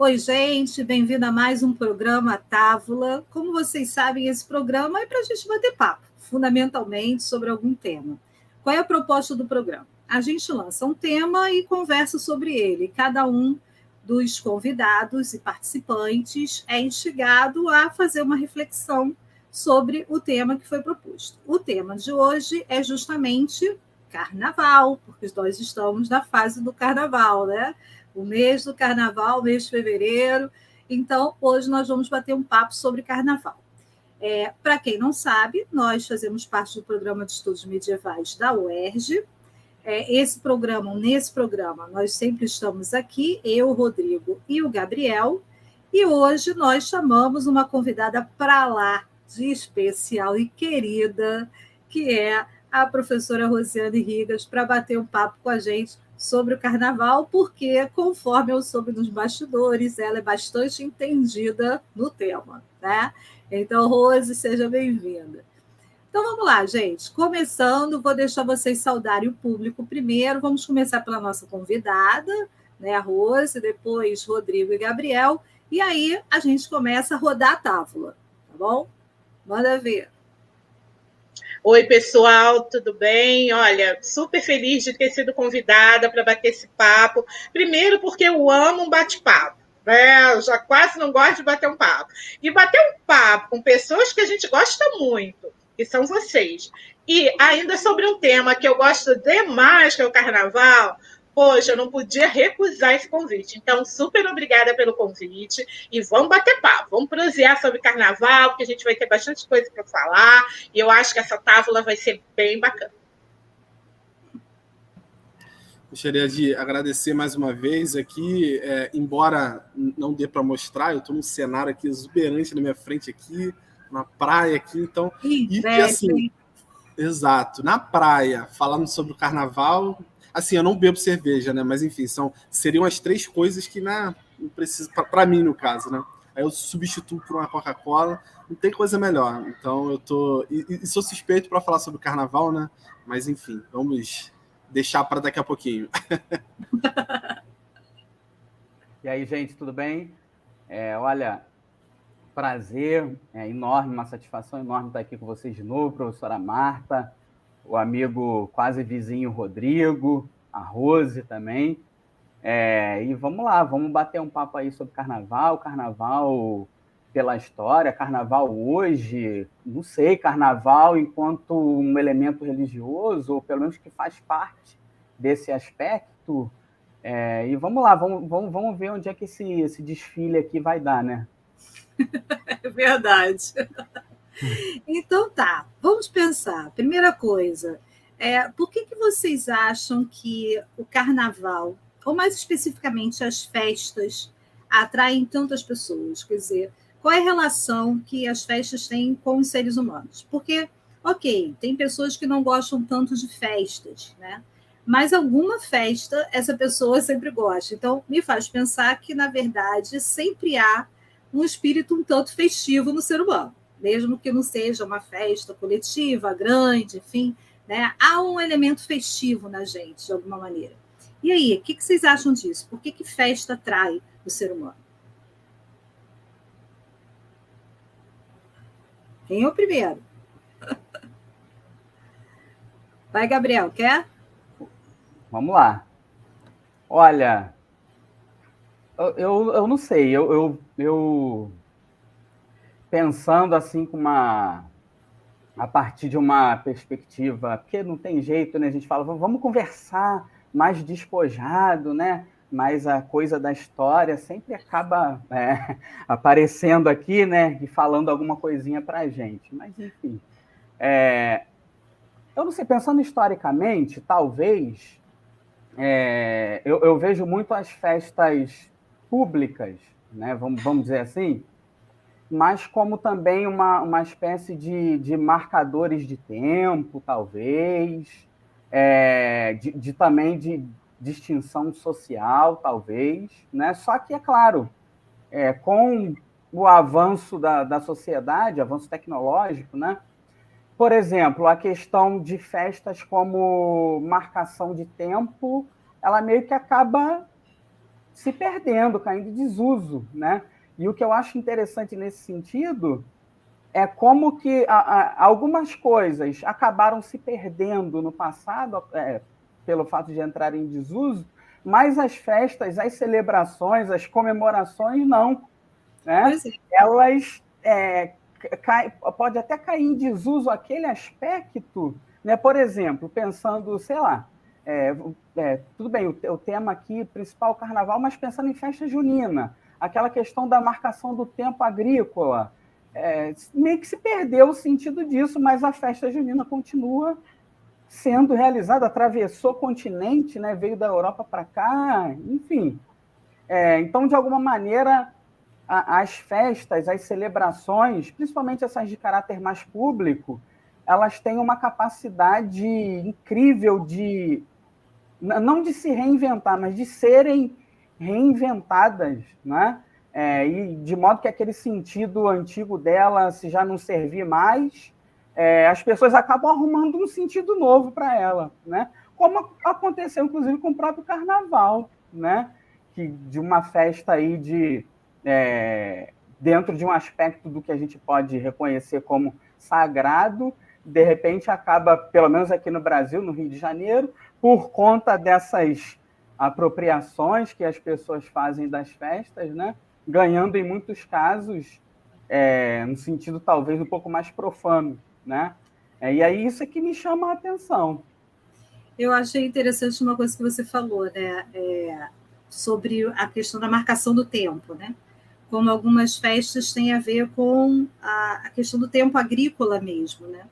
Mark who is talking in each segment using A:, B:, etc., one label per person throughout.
A: Oi, gente, bem-vindo a mais um programa Távola. Como vocês sabem, esse programa é para a gente bater papo, fundamentalmente sobre algum tema. Qual é a proposta do programa? A gente lança um tema e conversa sobre ele. Cada um dos convidados e participantes é instigado a fazer uma reflexão sobre o tema que foi proposto. O tema de hoje é justamente carnaval, porque nós estamos na fase do carnaval, né? O mês do carnaval, mês de fevereiro. Então, hoje nós vamos bater um papo sobre carnaval. Para quem não sabe, nós fazemos parte do programa de estudos medievais da UERJ. Nesse programa, nós sempre estamos aqui, eu, o Rodrigo e o Gabriel, e hoje nós chamamos uma convidada para lá de especial e querida, que é a professora Rosiane Rigas, para bater um papo com a gente sobre o carnaval, porque, conforme eu soube nos bastidores, ela é bastante entendida no tema, né? Então, Rose, seja bem-vinda. Então, vamos lá, gente. Começando, vou deixar vocês saudarem o público primeiro. Vamos começar pela nossa convidada, né, a Rose, depois Rodrigo e Gabriel, e aí a gente começa a rodar a tábua, tá bom? Manda ver.
B: Oi, pessoal, tudo bem? Olha, super feliz de ter sido convidada para bater esse papo. Primeiro, porque eu amo um bate-papo, né? Eu já quase não gosto de bater um papo. E bater um papo com pessoas que a gente gosta muito, que são vocês. E ainda sobre um tema que eu gosto demais, que é o carnaval. Poxa, eu não podia recusar esse convite. Então, super obrigada pelo convite. E vamos bater papo, vamos prosear sobre carnaval, porque a gente vai ter bastante coisa para falar. E eu acho que essa tábua vai ser bem bacana.
C: Gostaria de agradecer mais uma vez aqui, embora não dê para mostrar, eu estou num cenário aqui exuberante na minha frente aqui, na praia aqui, então... E assim, exato, na praia, falando sobre o carnaval... Assim, eu não bebo cerveja, né? Mas, enfim, seriam as três coisas que não precisa, para mim, no caso, né? Aí eu substituo por uma Coca-Cola, não tem coisa melhor. Então, eu tô... E sou suspeito para falar sobre o carnaval, né? Mas, enfim, vamos deixar para daqui a pouquinho.
D: E aí, gente, tudo bem? Olha, prazer enorme, uma satisfação enorme estar aqui com vocês de novo, professora Marta, o amigo quase vizinho Rodrigo, a Rose também. E vamos lá, vamos bater um papo aí sobre carnaval pela história, carnaval hoje, não sei, carnaval enquanto um elemento religioso, ou pelo menos que faz parte desse aspecto. E vamos lá, vamos ver onde é que esse desfile aqui vai dar, né?
A: É verdade. Então tá, vamos pensar. Primeira coisa, por que vocês acham que o carnaval, ou mais especificamente as festas, atraem tantas pessoas? Quer dizer, qual é a relação que as festas têm com os seres humanos? Porque, ok, tem pessoas que não gostam tanto de festas, né? Mas alguma festa essa pessoa sempre gosta. Então, me faz pensar que, na verdade, sempre há um espírito um tanto festivo no ser humano, mesmo que não seja uma festa coletiva, grande, enfim, né? Há um elemento festivo na gente, de alguma maneira. E aí, o que vocês acham disso? Por que festa atrai o ser humano? Quem é o primeiro? Vai, Gabriel, quer?
D: Vamos lá. Olha, eu não sei, eu pensando assim a partir de uma perspectiva, porque não tem jeito, né? A gente fala, vamos conversar mais despojado, né? Mas a coisa da história sempre acaba aparecendo aqui, né? E falando alguma coisinha para a gente. Mas, enfim, eu não sei, pensando historicamente, talvez, eu vejo muito as festas públicas, né? Vamos dizer assim, mas como também uma espécie de marcadores de tempo, talvez, também de distinção social, talvez, né? Só que, é claro, com o avanço da sociedade, avanço tecnológico, né? Por exemplo, a questão de festas como marcação de tempo, ela meio que acaba se perdendo, caindo em desuso, né? E o que eu acho interessante nesse sentido é como que algumas coisas acabaram se perdendo no passado, pelo fato de entrar em desuso, mas as festas, as celebrações, as comemorações não, né? Elas pode até cair em desuso aquele aspecto, né? Por exemplo, pensando, sei lá, tudo bem, o tema aqui principal é o carnaval, mas pensando em festa junina, aquela questão da marcação do tempo agrícola, meio que se perdeu o sentido disso, mas a festa junina continua sendo realizada, atravessou o continente, né? Veio da Europa para cá, enfim. Então, de alguma maneira, as festas, as celebrações, principalmente essas de caráter mais público, elas têm uma capacidade incrível de, não de se reinventar, mas de serem reinventadas, né? E de modo que aquele sentido antigo dela, se já não servir mais, as pessoas acabam arrumando um sentido novo para ela, né? Como aconteceu, inclusive, com o próprio carnaval, né? Que de uma festa aí dentro de um aspecto do que a gente pode reconhecer como sagrado, de repente acaba, pelo menos aqui no Brasil, no Rio de Janeiro, por conta dessas apropriações que as pessoas fazem das festas, né? Ganhando, em muitos casos, no sentido talvez um pouco mais profano, né? E aí isso é que me chama a atenção.
A: Eu achei interessante uma coisa que você falou, né? Sobre a questão da marcação do tempo, né? Como algumas festas têm a ver com a questão do tempo agrícola mesmo, né?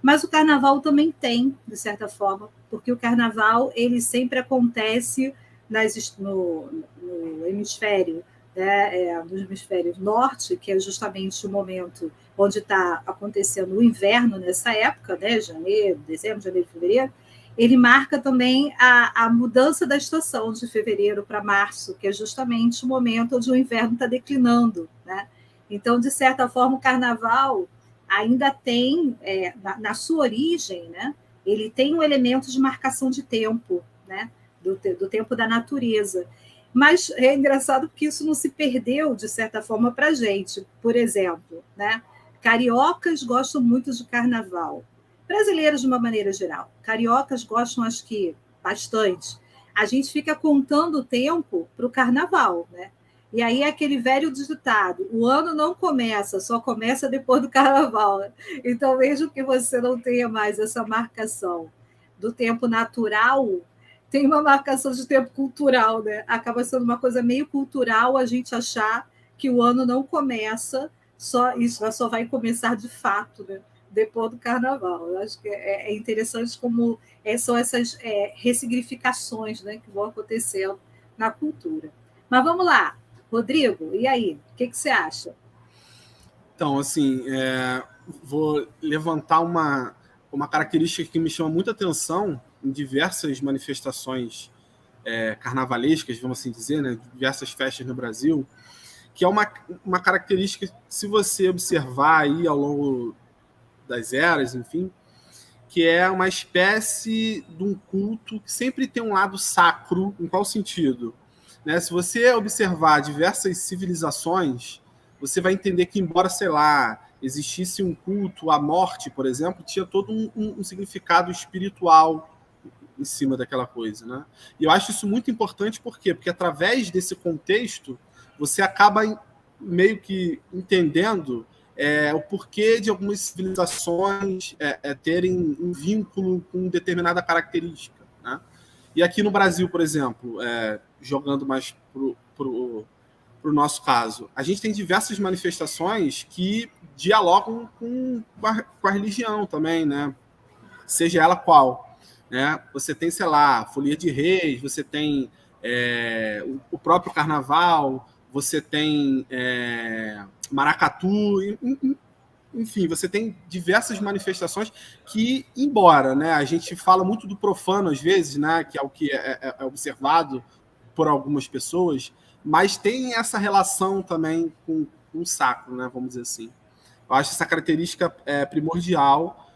A: Mas o carnaval também tem, de certa forma, porque o carnaval ele sempre acontece no hemisfério, né, no hemisfério norte, que é justamente o momento onde está acontecendo o inverno nessa época, né, dezembro, janeiro, fevereiro. Ele marca também a mudança da estação de fevereiro para março, que é justamente o momento onde o inverno está declinando, né? Então, de certa forma, o carnaval ainda tem, na sua origem, né, ele tem um elemento de marcação de tempo, né, do tempo da natureza. Mas é engraçado que isso não se perdeu, de certa forma, para a gente. Por exemplo, né, cariocas gostam muito de carnaval. Brasileiros, de uma maneira geral. Cariocas gostam, acho que, bastante. A gente fica contando o tempo para o carnaval, né? E aí é aquele velho ditado, o ano não começa, só começa depois do carnaval. Então, mesmo que você não tenha mais essa marcação do tempo natural, tem uma marcação de tempo cultural, né? Acaba sendo uma coisa meio cultural a gente achar que o ano não começa, isso só vai começar de fato, né? Depois do carnaval. Eu acho que é interessante como são essas ressignificações, né, que vão acontecendo na cultura. Mas vamos lá. Rodrigo, e aí? O que você acha?
C: Então, assim, vou levantar uma característica que me chama muita atenção em diversas manifestações carnavalescas, vamos assim dizer, né, diversas festas no Brasil, que é uma característica, se você observar aí ao longo das eras, enfim, que é uma espécie de um culto que sempre tem um lado sacro. Em qual sentido? Né? Se você observar diversas civilizações, você vai entender que, embora, sei lá, existisse um culto à morte, por exemplo, tinha todo um significado espiritual em cima daquela coisa, né? E eu acho isso muito importante, por quê? Porque através desse contexto, você acaba meio que entendendo o porquê de algumas civilizações terem um vínculo com determinada característica, né? E aqui no Brasil, por exemplo, jogando mais para o nosso caso, a gente tem diversas manifestações que dialogam com a religião também, né? Seja ela qual, né? Você tem, sei lá, Folia de Reis, você tem o próprio Carnaval, você tem Maracatu, enfim, você tem diversas manifestações que, embora, né, a gente fala muito do profano às vezes, né, que é o que é observado por algumas pessoas, mas tem essa relação também com o sacro, né, vamos dizer assim. Eu acho essa característica primordial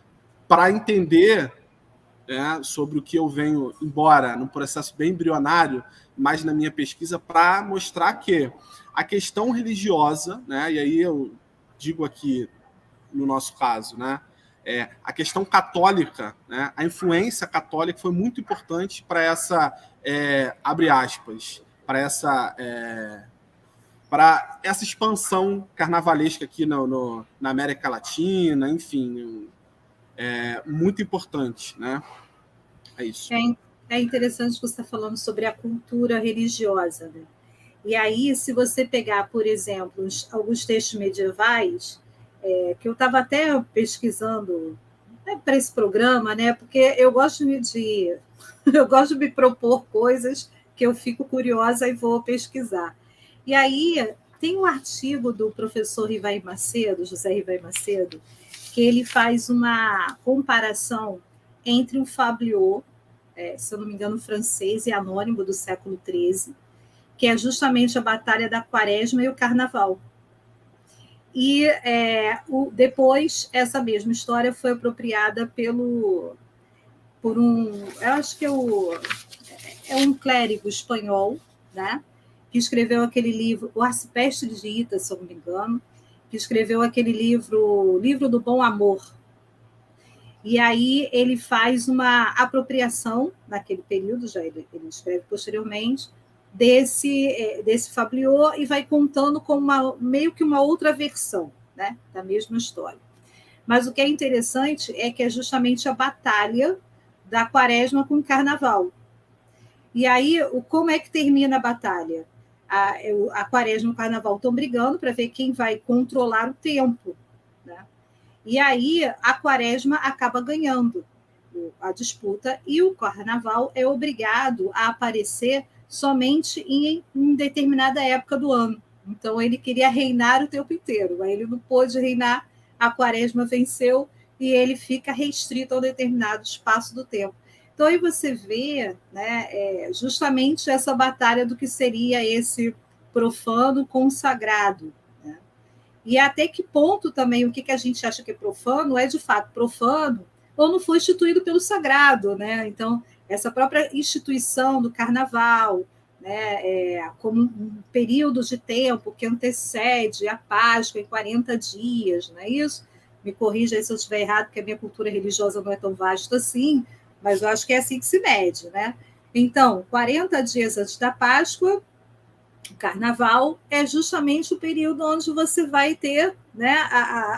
C: para entender né, sobre o que eu venho, embora num processo bem embrionário, mas na minha pesquisa, para mostrar que a questão religiosa, né, e aí eu digo aqui, no nosso caso, né, a questão católica, né, a influência católica foi muito importante para essa, abre aspas, para essa expansão carnavalesca aqui na América Latina, enfim, muito importante, né? É isso.
A: É interessante que você está falando sobre a cultura religiosa, né? E aí, se você pegar, por exemplo, alguns textos medievais, que eu estava até pesquisando, né, para esse programa, né? Porque eu gosto eu gosto de me propor coisas que eu fico curiosa e vou pesquisar. E aí tem um artigo do professor Rivaí Macedo, José Rivaí Macedo, que ele faz uma comparação entre um fabliau, se eu não me engano, francês e anônimo do século XIII, que é justamente a Batalha da Quaresma e o Carnaval. E depois, essa mesma história foi apropriada por eu acho que é um clérigo espanhol, né, que escreveu aquele livro, O Arcipreste de Ita, se eu não me engano, que escreveu aquele Livro do Bom Amor. E aí ele faz uma apropriação, naquele período, já ele escreve posteriormente, desse fabliau e vai contando como meio que uma outra versão, né, da mesma história. Mas o que é interessante é que é justamente a batalha da Quaresma com o Carnaval. E aí, como é que termina a batalha? A Quaresma e o Carnaval estão brigando para ver quem vai controlar o tempo, né? E aí a Quaresma acaba ganhando a disputa e o Carnaval é obrigado a aparecer somente em determinada época do ano. Então, ele queria reinar o tempo inteiro, mas ele não pôde reinar, a Quaresma venceu e ele fica restrito a um determinado espaço do tempo. Então, aí você vê, né, justamente essa batalha do que seria esse profano com o sagrado. Né? E até que ponto também o que a gente acha que é profano é, de fato, profano ou não foi instituído pelo sagrado. Né? Então, essa própria instituição do carnaval, né, como um período de tempo que antecede a Páscoa em 40 dias, não é isso? Me corrija aí se eu estiver errado, porque a minha cultura religiosa não é tão vasta assim, mas eu acho que é assim que se mede, né? Então, 40 dias antes da Páscoa, o Carnaval é justamente o período onde você vai ter, né,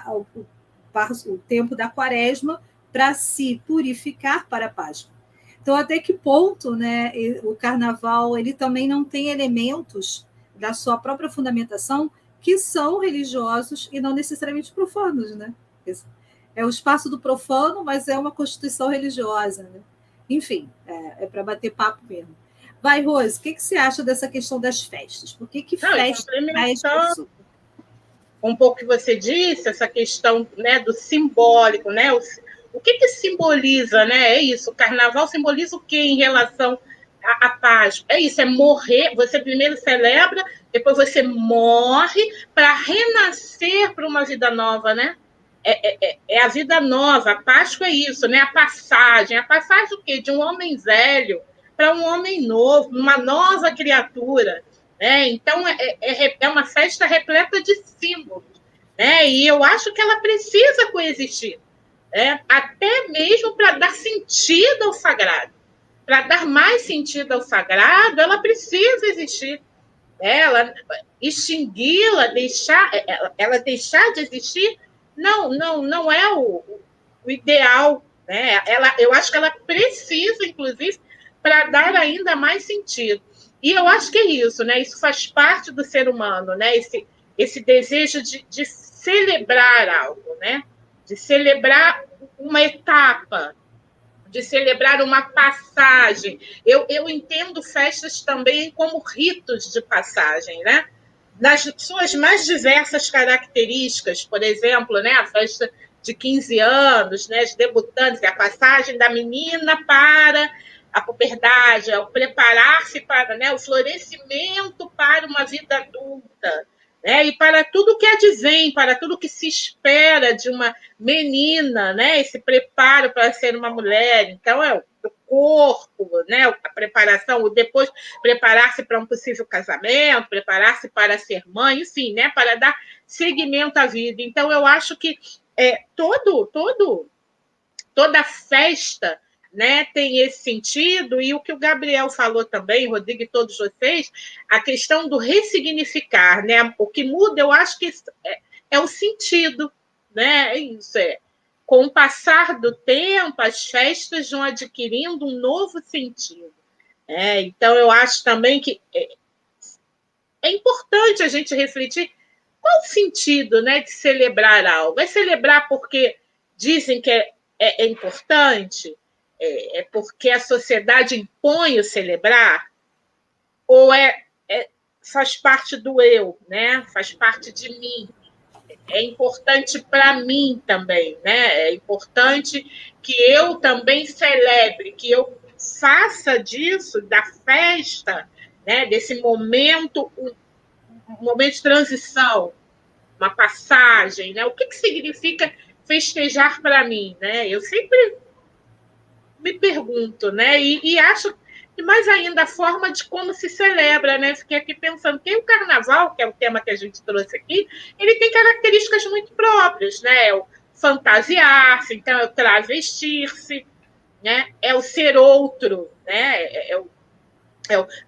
A: o tempo da Quaresma para se purificar para a Páscoa. Então, até que ponto, né, o Carnaval ele também não tem elementos da sua própria fundamentação que são religiosos e não necessariamente profanos, né? É o espaço do profano, mas é uma constituição religiosa. Né? Enfim, é para bater papo mesmo. Vai, Rose, o que você acha dessa questão das festas? Por que festas
B: complementando um pouco que você disse, essa questão, né, do simbólico, né? O que simboliza, né? É isso, o carnaval simboliza o quê em relação à Páscoa? É isso, é morrer, você primeiro celebra, depois você morre para renascer para uma vida nova, né? É a vida nova, a Páscoa é isso, né? A passagem o quê? De um homem velho para um homem novo, uma nova criatura, né? Então, é uma festa repleta de símbolos, né? E eu acho que ela precisa coexistir, né? Até mesmo para dar sentido ao sagrado. Para dar mais sentido ao sagrado, ela precisa existir. Ela extingui-la, ela deixar de existir, não é o ideal. Né? Eu acho que ela precisa, inclusive, para dar ainda mais sentido. E eu acho que é isso, né? Isso faz parte do ser humano, né? Esse desejo de celebrar algo, né? De celebrar uma etapa, de celebrar uma passagem. Eu entendo festas também como ritos de passagem, né? Nas suas mais diversas características, por exemplo, né? A festa de 15 anos, né? De debutantes, é a passagem da menina para a puberdade, é o preparar-se para, né? O florescimento para uma vida adulta. né? E para tudo que advém, para tudo que se espera de uma menina, né? Esse preparo para ser uma mulher. Então, é o corpo, né? A preparação, o depois preparar-se para um possível casamento, preparar-se para ser mãe, enfim, né? Para dar seguimento à vida. Então, eu acho que toda festa, né, tem esse sentido, e o que o Gabriel falou também, Rodrigo e todos vocês, a questão do ressignificar, né? O que muda, eu acho que é o sentido, né? Isso é. Com o passar do tempo, as festas vão adquirindo um novo sentido. Então, eu acho também que é importante a gente refletir qual o sentido, né, de celebrar algo. É celebrar porque dizem que é importante? É porque a sociedade impõe o celebrar? Ou faz parte do eu, né? Faz parte de mim? É importante para mim também, né? É importante que eu também celebre, que eu faça disso, da festa, né? Desse momento, um momento de transição, uma passagem, né? O que significa festejar para mim, né? Eu sempre me pergunto, né? E acho que mais ainda a forma de como se celebra, né? Fiquei aqui pensando que o carnaval, que é o tema que a gente trouxe aqui, ele tem características muito próprias, né? É o fantasiar-se, então é o travestir-se, né? É o ser outro, né? É o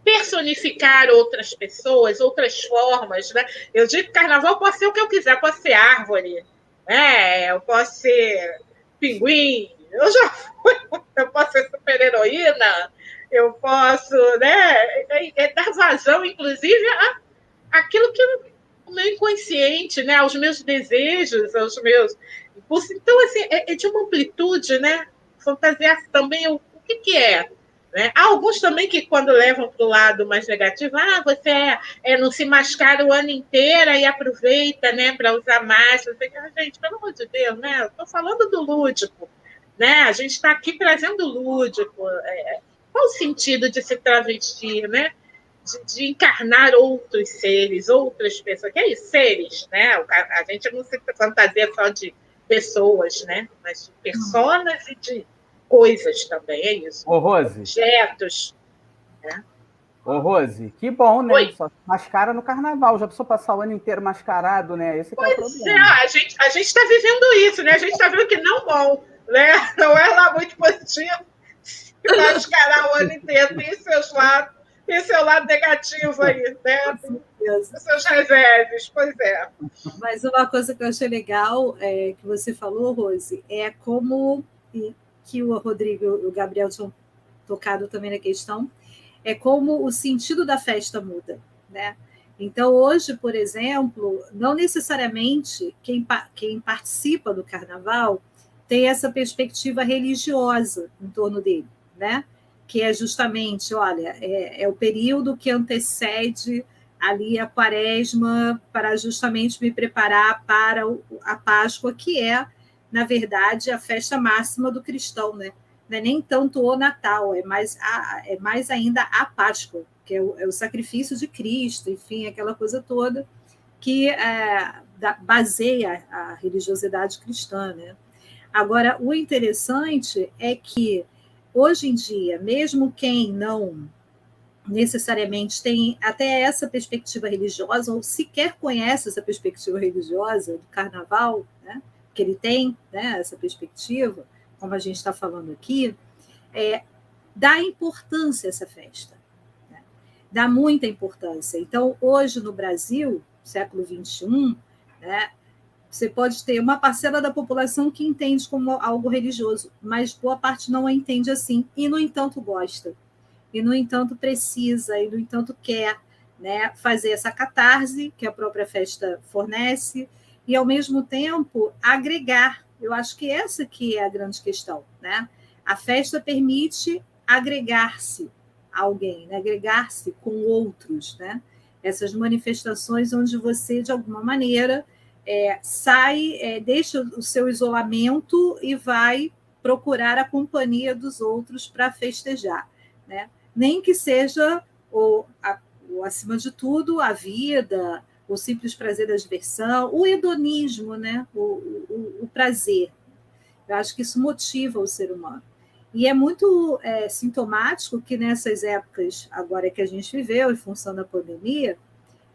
B: personificar outras pessoas, outras formas, né? Eu digo que carnaval pode ser o que eu quiser, pode ser árvore, né? Eu posso ser pinguim, eu posso ser super-heroína, eu posso, né, dar vazão, inclusive, àquilo que o meu inconsciente, né, aos meus desejos, aos meus impulsos. Então, assim, é de uma amplitude, né? Fantasiar também o que é. Né? Há alguns também que, quando levam para o lado mais negativo, você não se mascara o ano inteiro e aproveita, né, para usar máscara. Gente, pelo amor de Deus, né? Eu estou falando do lúdico. Né? A gente está aqui trazendo lúdico. Qual o sentido de se travestir, né? De encarnar outros seres, outras pessoas? Que é isso, seres, né? A gente não se fantasia só de pessoas, né? Mas de personas e de coisas também, é isso.
D: Ô, Rose.
B: Objetos. Né?
D: Ô, Rose, que bom, né?
B: Oi.
D: Só mascara no carnaval. Já precisou passar o ano inteiro mascarado, né? Esse que é o problema.
B: A gente está vivendo isso, né? A gente está vendo que não bom, né? Não é lá muito positivo mascarar o ano inteiro. Tem seu lado negativo aí, né? Os seus reserves, pois é.
A: Mas uma coisa que eu achei legal que você falou, Rose, é como que o Rodrigo e o Gabriel tinham tocado também na questão, é como o sentido da festa muda, né? Então, hoje, por exemplo, não necessariamente quem participa do carnaval tem essa perspectiva religiosa em torno dele, né? Que é justamente, olha, é o período que antecede ali a Quaresma para justamente me preparar para a Páscoa, que é, na verdade, a festa máxima do cristão, né? Não é nem tanto o Natal, é mais ainda a Páscoa, que é o sacrifício de Cristo, enfim, aquela coisa toda que baseia a religiosidade cristã, né? Agora, o interessante é que, hoje em dia, mesmo quem não necessariamente tem até essa perspectiva religiosa, ou sequer conhece essa perspectiva religiosa do carnaval, né, que ele tem, né, essa perspectiva, como a gente está falando aqui, dá importância a essa festa. Né? Dá muita importância. Então, hoje no Brasil, século XXI, né, você pode ter uma parcela da população que entende como algo religioso, mas boa parte não a entende assim, e, no entanto, gosta. E, no entanto, precisa, e, no entanto, quer, né, fazer essa catarse que a própria festa fornece e, ao mesmo tempo, agregar. Eu acho que essa que é a grande questão. Né? A festa permite agregar-se a alguém, né? Agregar-se com outros. Né? Essas manifestações onde você, de alguma maneira, deixa o seu isolamento e vai procurar a companhia dos outros para festejar. Né? Nem que seja, acima de tudo, a vida, o simples prazer da diversão, o hedonismo, né? O prazer. Eu acho que isso motiva o ser humano. E é muito sintomático que nessas épocas, agora que a gente viveu, em função da pandemia,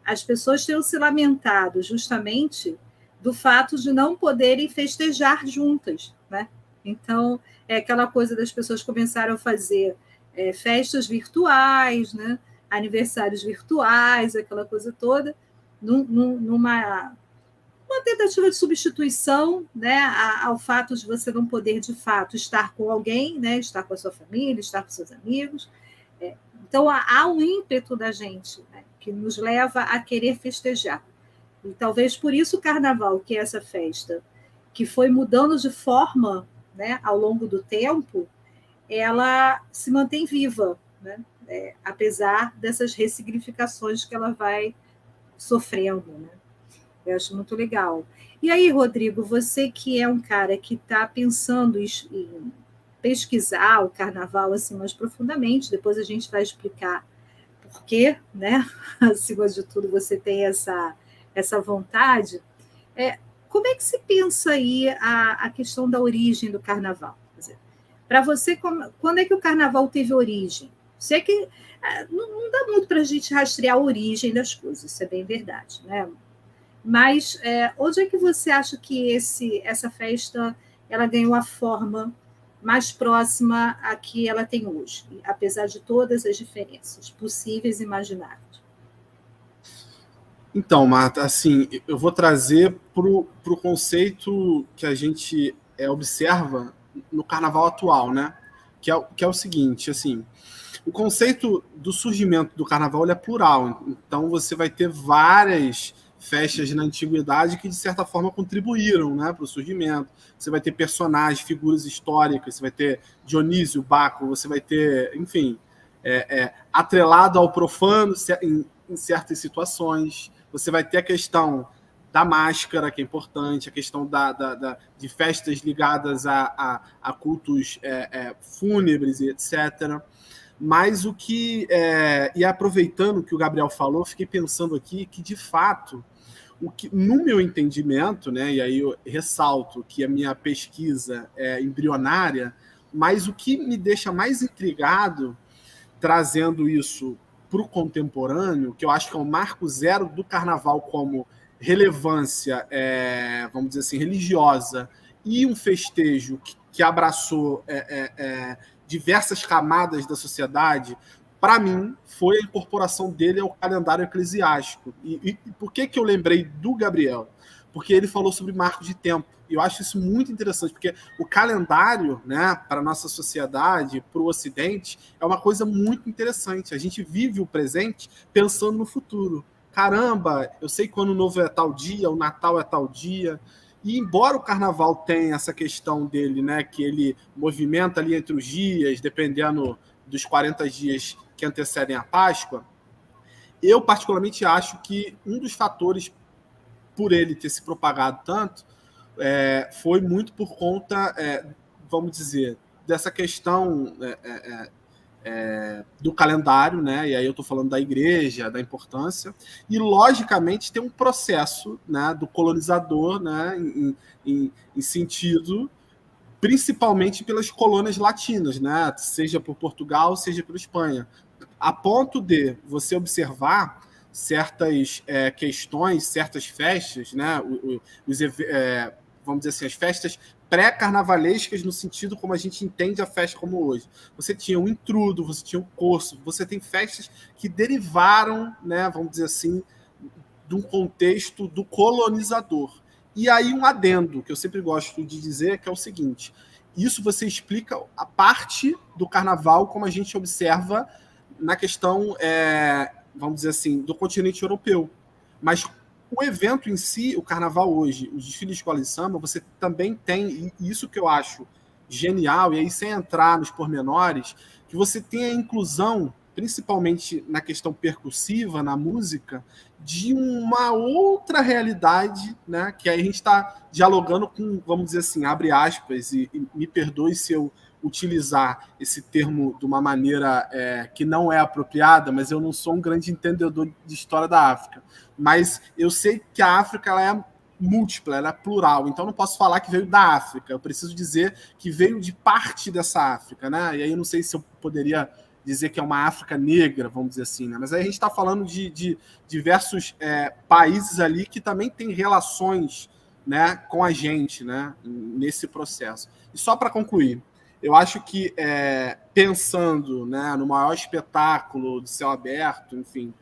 A: as pessoas tenham se lamentado justamente do fato de não poderem festejar juntas, né? Então, é aquela coisa das pessoas começaram a fazer festas virtuais, né? Aniversários virtuais, aquela coisa toda, numa tentativa de substituição, né, ao fato de você não poder, de fato, estar com alguém, né, estar com a sua família, estar com seus amigos. Então, há um ímpeto da gente, né, que nos leva a querer festejar. E talvez por isso o Carnaval, que é essa festa, que foi mudando de forma, né, ao longo do tempo, ela se mantém viva, né, apesar dessas ressignificações que ela vai sofrendo, né? Eu acho muito legal. E aí, Rodrigo, você que é um cara que está pensando em pesquisar o Carnaval assim mais profundamente, depois a gente vai explicar por quê, né? Acima de tudo, você tem essa vontade. Como é que se pensa aí a questão da origem do Carnaval? Para você, quando é que o Carnaval teve origem? Sei que não dá muito para a gente rastrear a origem das coisas, isso é bem verdade, né? Mas onde é que você acha que essa festa ela ganhou a forma mais próxima a que ela tem hoje, apesar de todas as diferenças possíveis e imagináveis?
C: Então, Marta, assim, eu vou trazer para o conceito que a gente observa no Carnaval atual, né? Que é o seguinte, assim, o conceito do surgimento do Carnaval é plural. Então, você vai ter várias festas na antiguidade que, de certa forma, contribuíram, né, para o surgimento. Você vai ter personagens, figuras históricas, você vai ter Dionísio, Baco, você vai ter, enfim, atrelado ao profano em certas situações. Você vai ter a questão da máscara, que é importante, a questão de festas ligadas a cultos fúnebres e etc. Mas o que... e aproveitando o que o Gabriel falou, fiquei pensando aqui que, de fato, no meu entendimento, né, e aí eu ressalto que a minha pesquisa é embrionária, mas o que me deixa mais intrigado, trazendo isso para o contemporâneo, que eu acho que é o marco zero do Carnaval como relevância, vamos dizer assim, religiosa, e um festejo que abraçou diversas camadas da sociedade, para mim, foi a incorporação dele ao calendário eclesiástico. E por que eu lembrei do Gabriel? Porque ele falou sobre marco de tempo. E eu acho isso muito interessante, porque o calendário, né, para a nossa sociedade, para o Ocidente, é uma coisa muito interessante. A gente vive o presente pensando no futuro. Caramba, eu sei que o Ano Novo é tal dia, o Natal é tal dia. E embora o Carnaval tenha essa questão dele, né, que ele movimenta ali entre os dias, dependendo dos 40 dias que antecedem a Páscoa, eu particularmente acho que um dos fatores por ele ter se propagado tanto foi muito por conta, vamos dizer, dessa questão do calendário, né? E aí eu estou falando da igreja, da importância, e logicamente tem um processo, né, do colonizador, né, em sentido, principalmente pelas colônias latinas, né? Seja por Portugal, seja por Espanha, a ponto de você observar certas questões, certas festas, né? Vamos dizer assim, as festas pré-carnavalescas no sentido como a gente entende a festa como hoje. Você tinha o intrudo, você tinha o corso, você tem festas que derivaram, né, vamos dizer assim, de um contexto do colonizador. E aí um adendo, que eu sempre gosto de dizer, que é o seguinte, isso você explica a parte do carnaval como a gente observa na questão, vamos dizer assim, do continente europeu. Mas o evento em si, o carnaval hoje, os desfiles de escola de samba, você também tem, e isso que eu acho genial, e aí sem entrar nos pormenores, que você tem a inclusão, principalmente na questão percussiva, na música, de uma outra realidade, né? Que aí a gente está dialogando com, vamos dizer assim, abre aspas, e me perdoe se eu utilizar esse termo de uma maneira que não é apropriada, mas eu não sou um grande entendedor de história da África. Mas eu sei que a África ela é múltipla, ela é plural, então não posso falar que veio da África, eu preciso dizer que veio de parte dessa África, né? E aí eu não sei se eu poderia dizer que é uma África negra, vamos dizer assim, né? Mas aí a gente está falando de diversos países ali que também têm relações, né, com a gente, né, nesse processo. E só para concluir, eu acho que pensando, né, no maior espetáculo de céu aberto, enfim,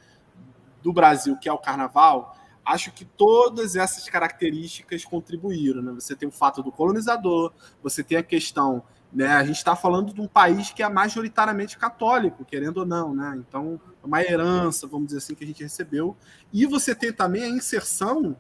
C: do Brasil, que é o Carnaval, acho que todas essas características contribuíram, né? Você tem o fato do colonizador, você tem a questão, né? A gente está falando de um país que é majoritariamente católico, querendo ou não, né? Então, é uma herança, vamos dizer assim, que a gente recebeu. E você tem também a inserção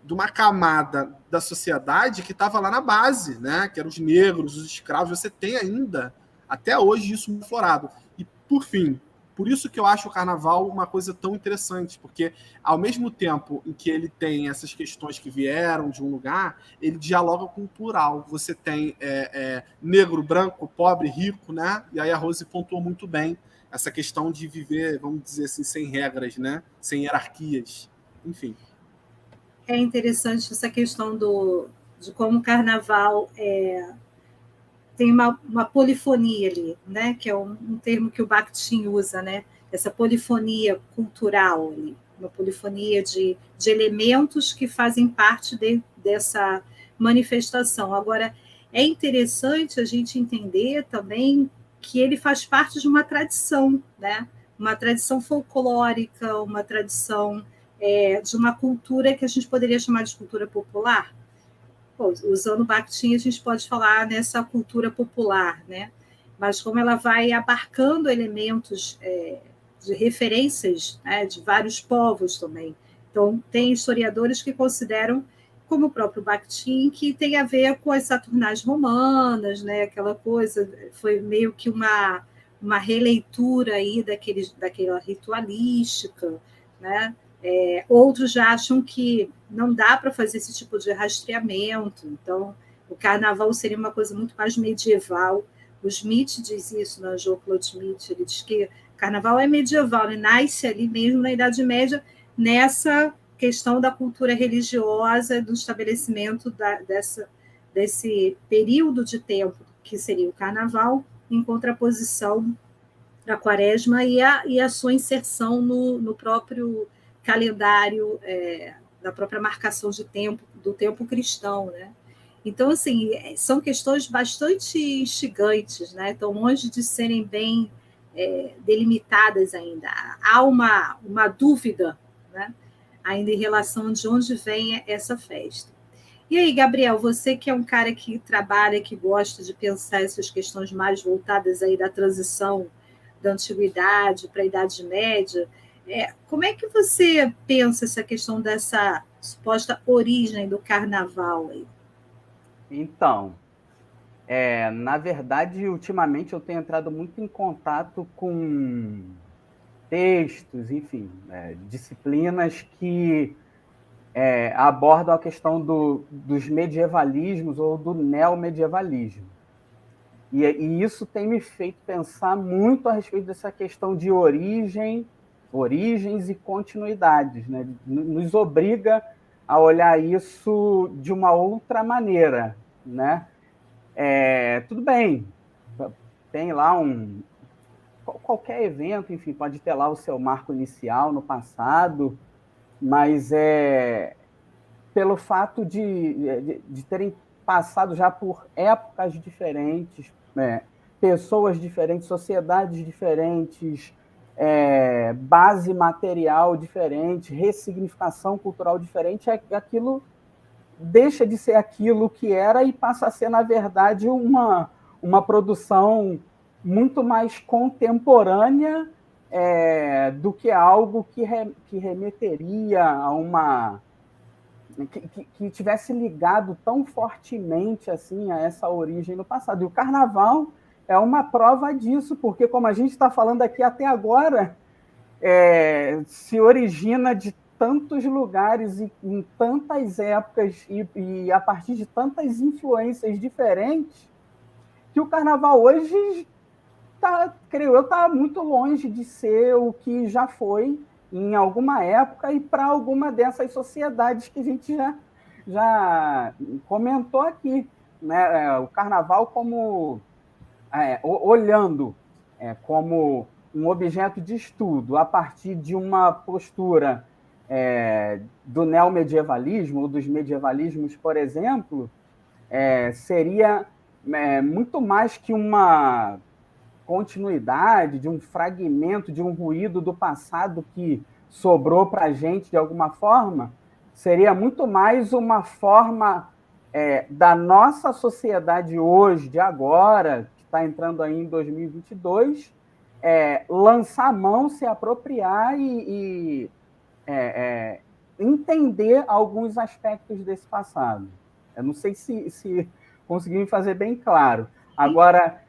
C: de uma camada da sociedade que estava lá na base, né? Que eram os negros, os escravos. Você tem ainda, até hoje, isso aflorado. E, por fim, por isso que eu acho o Carnaval uma coisa tão interessante, porque ao mesmo tempo em que ele tem essas questões que vieram de um lugar, ele dialoga com o plural. Você tem negro, branco, pobre, rico, né? E aí a Rose pontuou muito bem essa questão de viver, vamos dizer assim, sem regras, né? Sem hierarquias, enfim.
A: É interessante essa questão de como o Carnaval tem uma polifonia ali, né? Que é um termo que o Bakhtin usa, né? Essa polifonia cultural ali, uma polifonia de elementos que fazem parte dessa manifestação. Agora, é interessante a gente entender também que ele faz parte de uma tradição, né? Uma tradição folclórica, uma tradição de uma cultura que a gente poderia chamar de cultura popular. Bom, usando o Bakhtin, a gente pode falar nessa cultura popular, né? Mas como ela vai abarcando elementos de referências, né, de vários povos também. Então, tem historiadores que consideram, como o próprio Bakhtin, que tem a ver com as Saturnalis romanas, né? Aquela coisa, foi meio que uma releitura aí daquela ritualística, né? Outros já acham que não dá para fazer esse tipo de rastreamento, então o Carnaval seria uma coisa muito mais medieval. O Smith diz isso, né? Jean-Claude Smith, ele diz que o Carnaval é medieval, ele nasce ali mesmo na Idade Média, nessa questão da cultura religiosa, do estabelecimento desse período de tempo que seria o Carnaval, em contraposição à Quaresma e a sua inserção no próprio calendário da própria marcação de tempo, do tempo cristão, né? Então, assim, são questões bastante instigantes, né? Estão longe de serem bem delimitadas ainda. Há uma dúvida, né? Ainda em relação de onde vem essa festa. E aí, Gabriel, você que é um cara que trabalha, que gosta de pensar essas questões mais voltadas aí da transição da antiguidade para a Idade Média, como é que você pensa essa questão dessa suposta origem do Carnaval aí?
D: Então, na verdade, ultimamente eu tenho entrado muito em contato com textos, enfim, disciplinas que abordam a questão dos medievalismos ou do neomedievalismo. E isso tem me feito pensar muito a respeito dessa questão de origens e continuidades, né? Nos obriga a olhar isso de uma outra maneira, né? Tudo bem, tem lá qualquer evento, enfim, pode ter lá o seu marco inicial no passado, mas pelo fato de terem passado já por épocas diferentes, pessoas diferentes, sociedades diferentes, base material diferente, ressignificação cultural diferente, aquilo deixa de ser aquilo que era e passa a ser, na verdade, uma produção muito mais contemporânea do que algo que remeteria a uma... Que tivesse ligado tão fortemente assim a essa origem no passado. E o Carnaval é uma prova disso, porque, como a gente está falando aqui até agora, se origina de tantos lugares e em tantas épocas e a partir de tantas influências diferentes que o carnaval hoje creio eu, está muito longe de ser o que já foi em alguma época e para alguma dessas sociedades que a gente já comentou aqui, né? O carnaval como olhando como um objeto de estudo a partir de uma postura do neomedievalismo ou dos medievalismos, por exemplo, seria muito mais que uma continuidade, de um fragmento, de um ruído do passado que sobrou para a gente de alguma forma, seria muito mais uma forma da nossa sociedade hoje, de agora, que está entrando aí em 2022, lançar a mão, se apropriar e entender alguns aspectos desse passado. Eu não sei se consegui me fazer bem claro. Agora,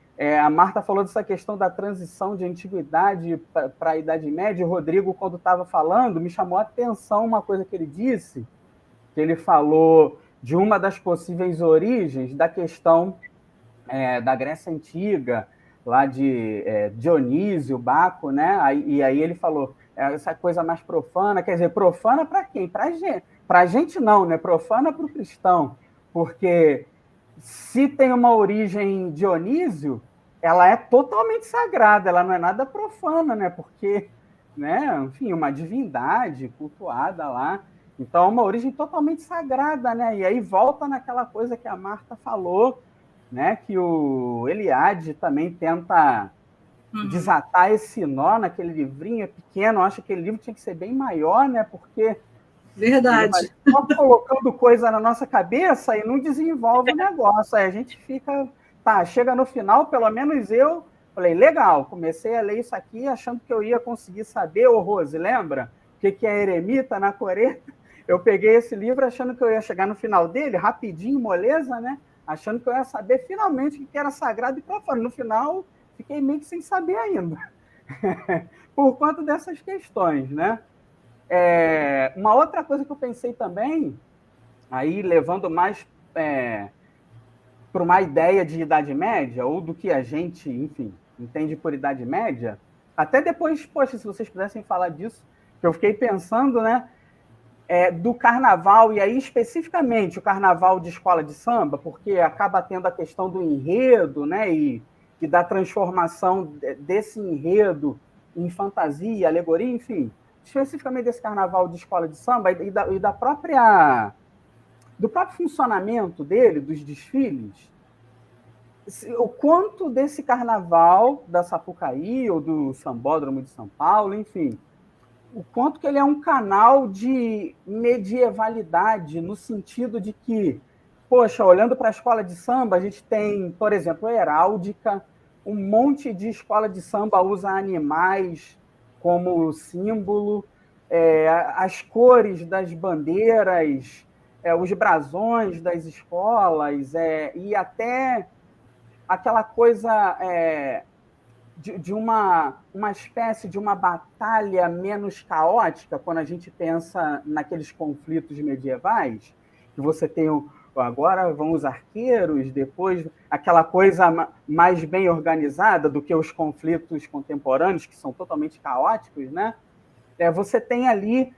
D: a Marta falou dessa questão da transição de antiguidade para a Idade Média. O Rodrigo, quando estava falando, me chamou a atenção uma coisa que ele disse, que ele falou de uma das possíveis origens da questão da Grécia Antiga, lá de Dionísio, Baco, né? E aí ele falou essa coisa mais profana, quer dizer, profana para quem? Para a gente não, né? Profana para o cristão, porque se tem uma origem Dionísio, ela é totalmente sagrada, ela não é nada profana, né? Porque, né? Enfim, uma divindade cultuada lá. Então, é uma origem totalmente sagrada, né? E aí volta naquela coisa que a Marta falou, né? Que o Eliade também tenta desatar esse nó naquele livrinho pequeno. Eu acho que aquele livro tinha que ser bem maior, né? Porque
A: verdade,
D: só colocando coisa na nossa cabeça e não desenvolve o negócio. Aí a gente fica, chega no final, pelo menos eu falei, legal, comecei a ler isso aqui achando que eu ia conseguir saber, Rose, lembra? O que é eremita na Coreia? Eu peguei esse livro achando que eu ia chegar no final dele, rapidinho, moleza, né? Achando que eu ia saber finalmente o que era sagrado e profano. No final, fiquei meio que sem saber ainda. Por conta dessas questões, né? Uma outra coisa que eu pensei também, aí levando mais para uma ideia de Idade Média, ou do que a gente, enfim, entende por Idade Média, até depois, poxa, se vocês pudessem falar disso, que eu fiquei pensando, né? Do carnaval, e aí especificamente o carnaval de escola de samba, porque acaba tendo a questão do enredo, né, e da transformação desse enredo em fantasia, alegoria, enfim, especificamente desse carnaval de escola de samba e do próprio funcionamento dele, dos desfiles, o quanto desse carnaval da Sapucaí ou do Sambódromo de São Paulo, enfim, o quanto que ele é um canal de medievalidade, no sentido de que, poxa, olhando para a escola de samba, a gente tem, por exemplo, a heráldica, um monte de escola de samba usa animais como símbolo, as cores das bandeiras, os brasões das escolas, e até aquela coisa de uma espécie de uma batalha menos caótica, quando a gente pensa naqueles conflitos medievais, que você tem agora vão os arqueiros, depois aquela coisa mais bem organizada do que os conflitos contemporâneos, que são totalmente caóticos, né? Você tem ali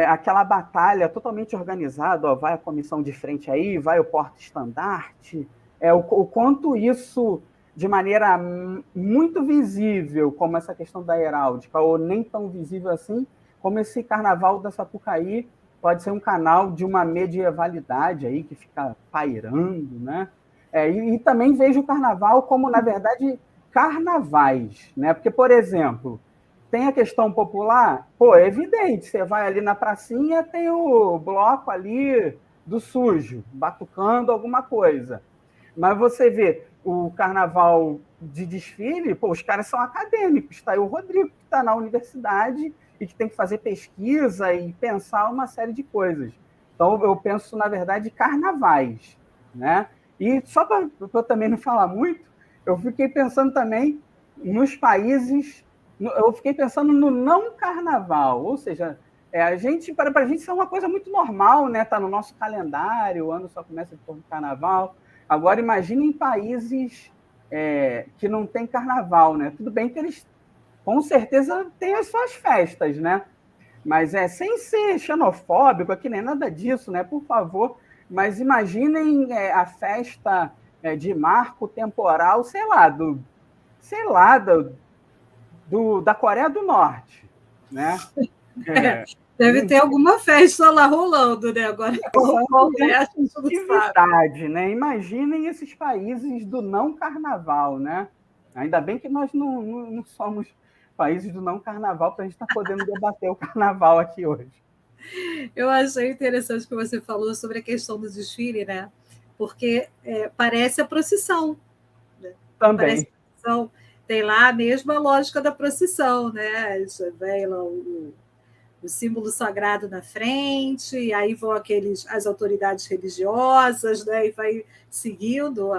D: aquela batalha totalmente organizada, vai a comissão de frente aí, vai o porta-estandarte, o quanto isso, de maneira muito visível, como essa questão da heráldica, ou nem tão visível assim, como esse carnaval da Sapucaí pode ser um canal de uma medievalidade aí que fica pairando, né? E também vejo o carnaval como, na verdade, carnavais, né? Porque, por exemplo, tem a questão popular, é evidente, você vai ali na pracinha, tem o bloco ali do sujo, batucando alguma coisa. Mas você vê o carnaval de desfile, os caras são acadêmicos, tá aí o Rodrigo, que está na universidade e que tem que fazer pesquisa e pensar uma série de coisas. Então, eu penso, na verdade, carnavais, né? E só para eu também não falar muito, eu fiquei pensando também nos países, eu fiquei pensando no não carnaval, ou seja, para a gente isso é uma coisa muito normal, né? Tá no nosso calendário, o ano só começa depois do carnaval. Agora, imagine em países que não tem carnaval, né? Tudo bem que eles, com certeza, têm as suas festas, né? Mas sem ser xenofóbico, aqui nem nada disso, né? Por favor. Mas imaginem a festa de marco temporal, da Coreia do Norte, né?
A: Deve ter alguma festa lá rolando, né? Agora
D: atividade, né? Imaginem esses países do não carnaval, né? Ainda bem que nós não somos países do não carnaval para a gente estar podendo debater o carnaval aqui hoje.
A: Eu achei interessante que você falou sobre a questão do desfile, né? Porque parece a procissão. Né?
D: Também.
A: Parece a procissão. Tem lá a mesma lógica da procissão, né? Isso vem lá o símbolo sagrado na frente, e aí vão as autoridades religiosas, né? E vai seguindo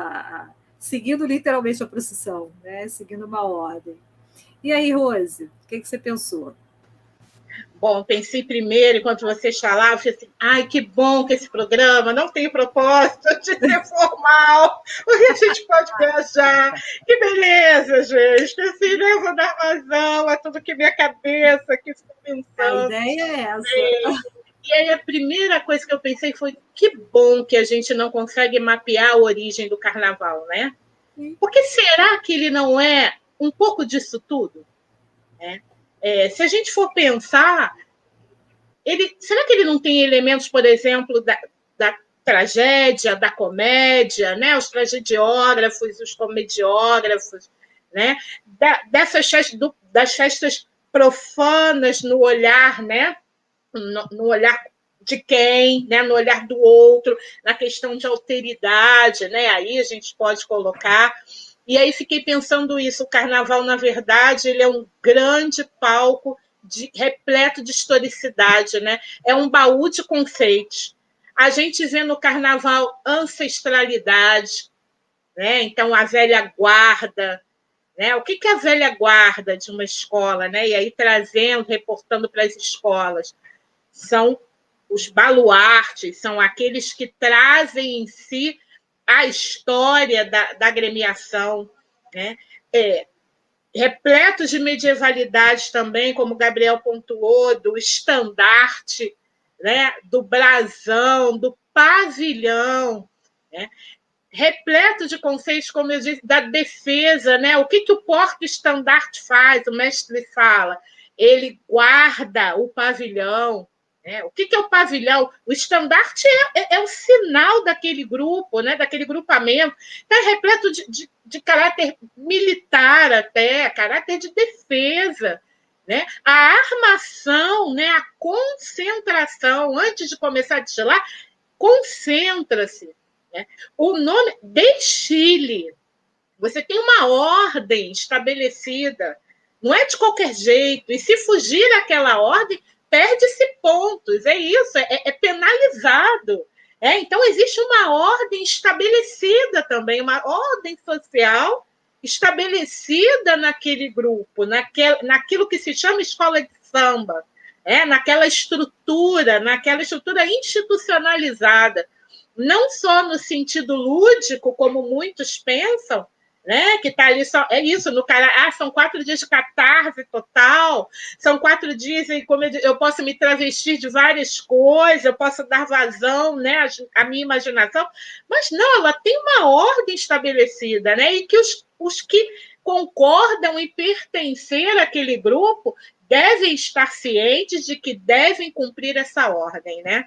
A: literalmente a procissão, né? Seguindo uma ordem. E aí, Rose, o que você pensou?
B: Bom, pensei primeiro, enquanto vocês falavam, eu falei assim, ai, que bom que esse programa não tem propósito de ser formal, porque a gente pode viajar. Que beleza, gente, que assim, né, eu vou dar vazão a tudo que minha cabeça que estou pensando.
A: A ideia é essa.
B: E aí a primeira coisa que eu pensei foi, que bom que a gente não consegue mapear a origem do carnaval, né? Porque será que ele não é um pouco disso tudo? Né? Se a gente for pensar, será que ele não tem elementos, por exemplo, da tragédia, da comédia, né? Os tragediógrafos, os comediógrafos, né? Das festas profanas no olhar, né? No olhar de quem, né? No olhar do outro, na questão de alteridade, né? Aí a gente pode colocar. E aí fiquei pensando isso, o carnaval, na verdade, ele é um grande palco repleto de historicidade, né? É um baú de conceitos. A gente vê no carnaval ancestralidade, né? Então, a velha guarda, né? O que é a velha guarda de uma escola, né? E aí trazendo, reportando para as escolas, são os baluartes, são aqueles que trazem em si a história da agremiação, né? Repletos de medievalidade também, como o Gabriel pontuou, do estandarte, né? Do brasão, do pavilhão, né? Repleto de conceitos, como eu disse, da defesa, né? O que o porta-estandarte faz? O mestre fala, ele guarda o pavilhão. O que é o pavilhão? O estandarte é o sinal daquele grupo, né? Daquele grupamento. Está repleto de caráter militar até, caráter de defesa. Né? A armação, né? A concentração, antes de começar a desfilar, concentra-se. Né? O nome desfile. Você tem uma ordem estabelecida. Não é de qualquer jeito. E se fugir daquela ordem, perde-se pontos, é isso, é penalizado. Então, existe uma ordem estabelecida também, uma ordem social estabelecida naquele grupo, naquilo que se chama escola de samba, naquela estrutura institucionalizada, não só no sentido lúdico, como muitos pensam, né? Que está ali só. É isso, no cara. São 4 dias de catarse total, são 4 dias em como eu posso me travestir de várias coisas, eu posso dar vazão, né, à minha imaginação, mas não, ela tem uma ordem estabelecida, né? E que os que concordam em pertencer àquele grupo devem estar cientes de que devem cumprir essa ordem, né?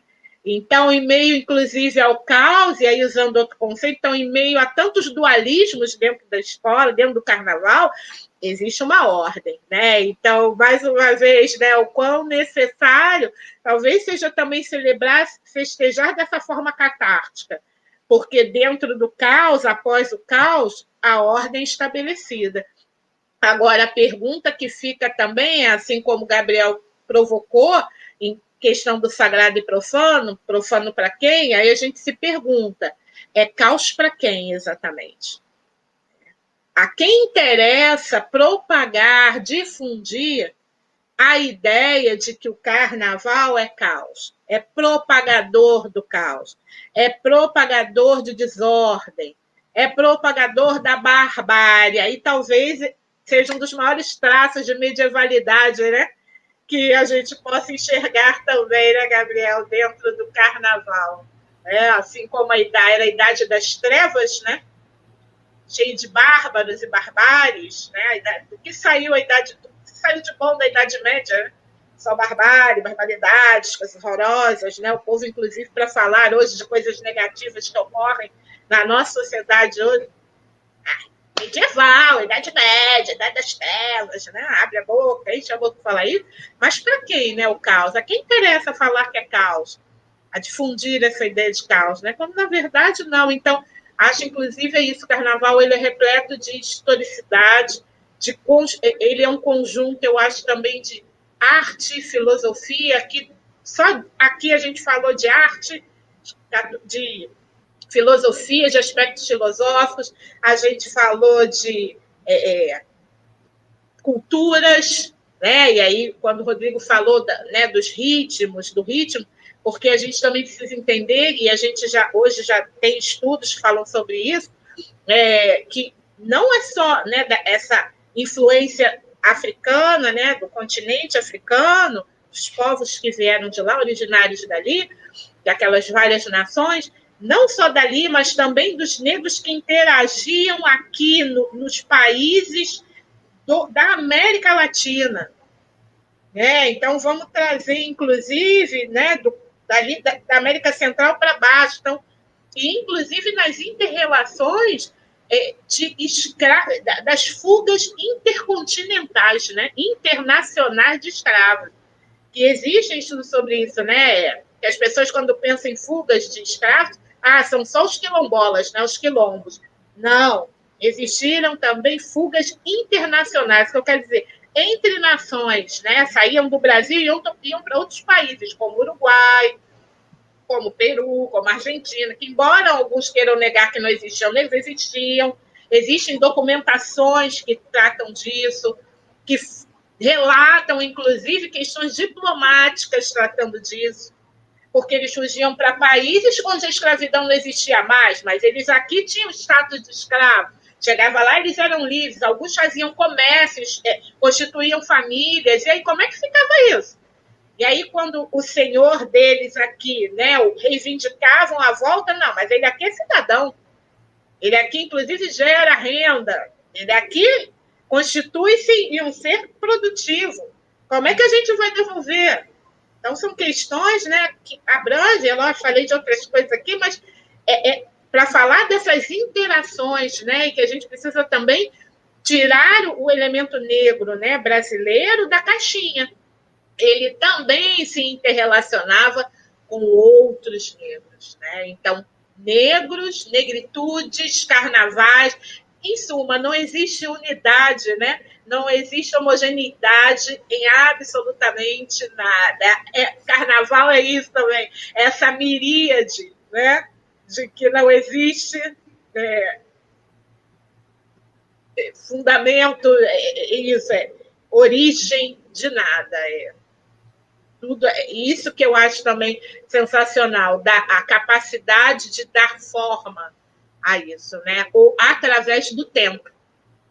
B: Então, em meio, inclusive, ao caos, e aí usando outro conceito, então, em meio a tantos dualismos dentro da escola, dentro do carnaval, existe uma ordem, né? Então, mais uma vez, né, o quão necessário, talvez seja também festejar dessa forma catártica, porque dentro do caos, após o caos, a ordem é estabelecida. Agora, a pergunta que fica também, assim como o Gabriel provocou, em questão do sagrado e profano, profano para quem? Aí a gente se pergunta, é caos para quem exatamente? A quem interessa propagar, difundir a ideia de que o carnaval é caos, é propagador do caos, é propagador de desordem, é propagador da barbárie, e talvez seja um dos maiores traços de medievalidade, né? Que a gente possa enxergar também, né, Gabriel, dentro do carnaval. Assim como era a Idade das Trevas, né? Cheio de bárbaros e barbáries, né? Do que saiu de bom da Idade Média, né? Só barbárie, barbaridades, coisas horrorosas, né? O povo, inclusive, para falar hoje de coisas negativas que ocorrem na nossa sociedade hoje, medieval, Idade Média, Idade das Trevas, né? Abre a boca, enche a boca para falar isso, mas para quem, né, o caos? A quem interessa falar que é caos? A difundir essa ideia de caos, né? Quando, na verdade, não. Então, acho, inclusive, isso, o carnaval ele é repleto de historicidade, ele é um conjunto, eu acho, também de arte e filosofia, que só aqui a gente falou de arte, de filosofia, de aspectos filosóficos, a gente falou de culturas, né? E aí, quando o Rodrigo falou né, dos ritmos, do ritmo, porque a gente também precisa entender, e a gente hoje já tem estudos que falam sobre isso, que não é só, né, essa influência africana, né, do continente africano, dos povos que vieram de lá, originários dali, daquelas várias nações, não só dali, mas também dos negros que interagiam aqui nos países da América Latina. Então, vamos trazer, inclusive, né, da América Central para baixo. Então, e, inclusive, nas inter-relações das fugas intercontinentais, né, internacionais de escravos. Que existem estudos sobre isso, né? Que as pessoas, quando pensam em fugas de escravos, são só os quilombolas, né, os quilombos. Não, existiram também fugas internacionais, que eu quero dizer, entre nações, né? Saíam do Brasil e iam para outros países, como Uruguai, como Peru, como Argentina, que, embora alguns queiram negar que não existiam, eles existiam. Existem documentações que tratam disso, que relatam, inclusive, questões diplomáticas tratando disso, porque eles fugiam para países onde a escravidão não existia mais, mas eles aqui tinham status de escravo. Chegava lá, eles eram livres, alguns faziam comércios, constituíam famílias, e aí como é que ficava isso? E aí, quando o senhor deles aqui, né, reivindicavam a volta, não, mas ele aqui é cidadão, ele aqui, inclusive, gera renda, ele aqui constitui-se em um ser produtivo. Como é que a gente vai devolver? Então, são questões, né, que abrangem, eu falei de outras coisas aqui, mas para falar dessas interações, né, e que a gente precisa também tirar o elemento negro, né, brasileiro da caixinha. Ele também se interrelacionava com outros negros, né? Então, negros, negritudes, carnavais, em suma, não existe unidade, né? Não existe homogeneidade em absolutamente nada. Carnaval é isso também, essa miríade, né? De que não existe fundamento, isso origem de nada. Tudo, isso que eu acho também sensacional, a capacidade de dar forma a isso, né? Ou através do tempo.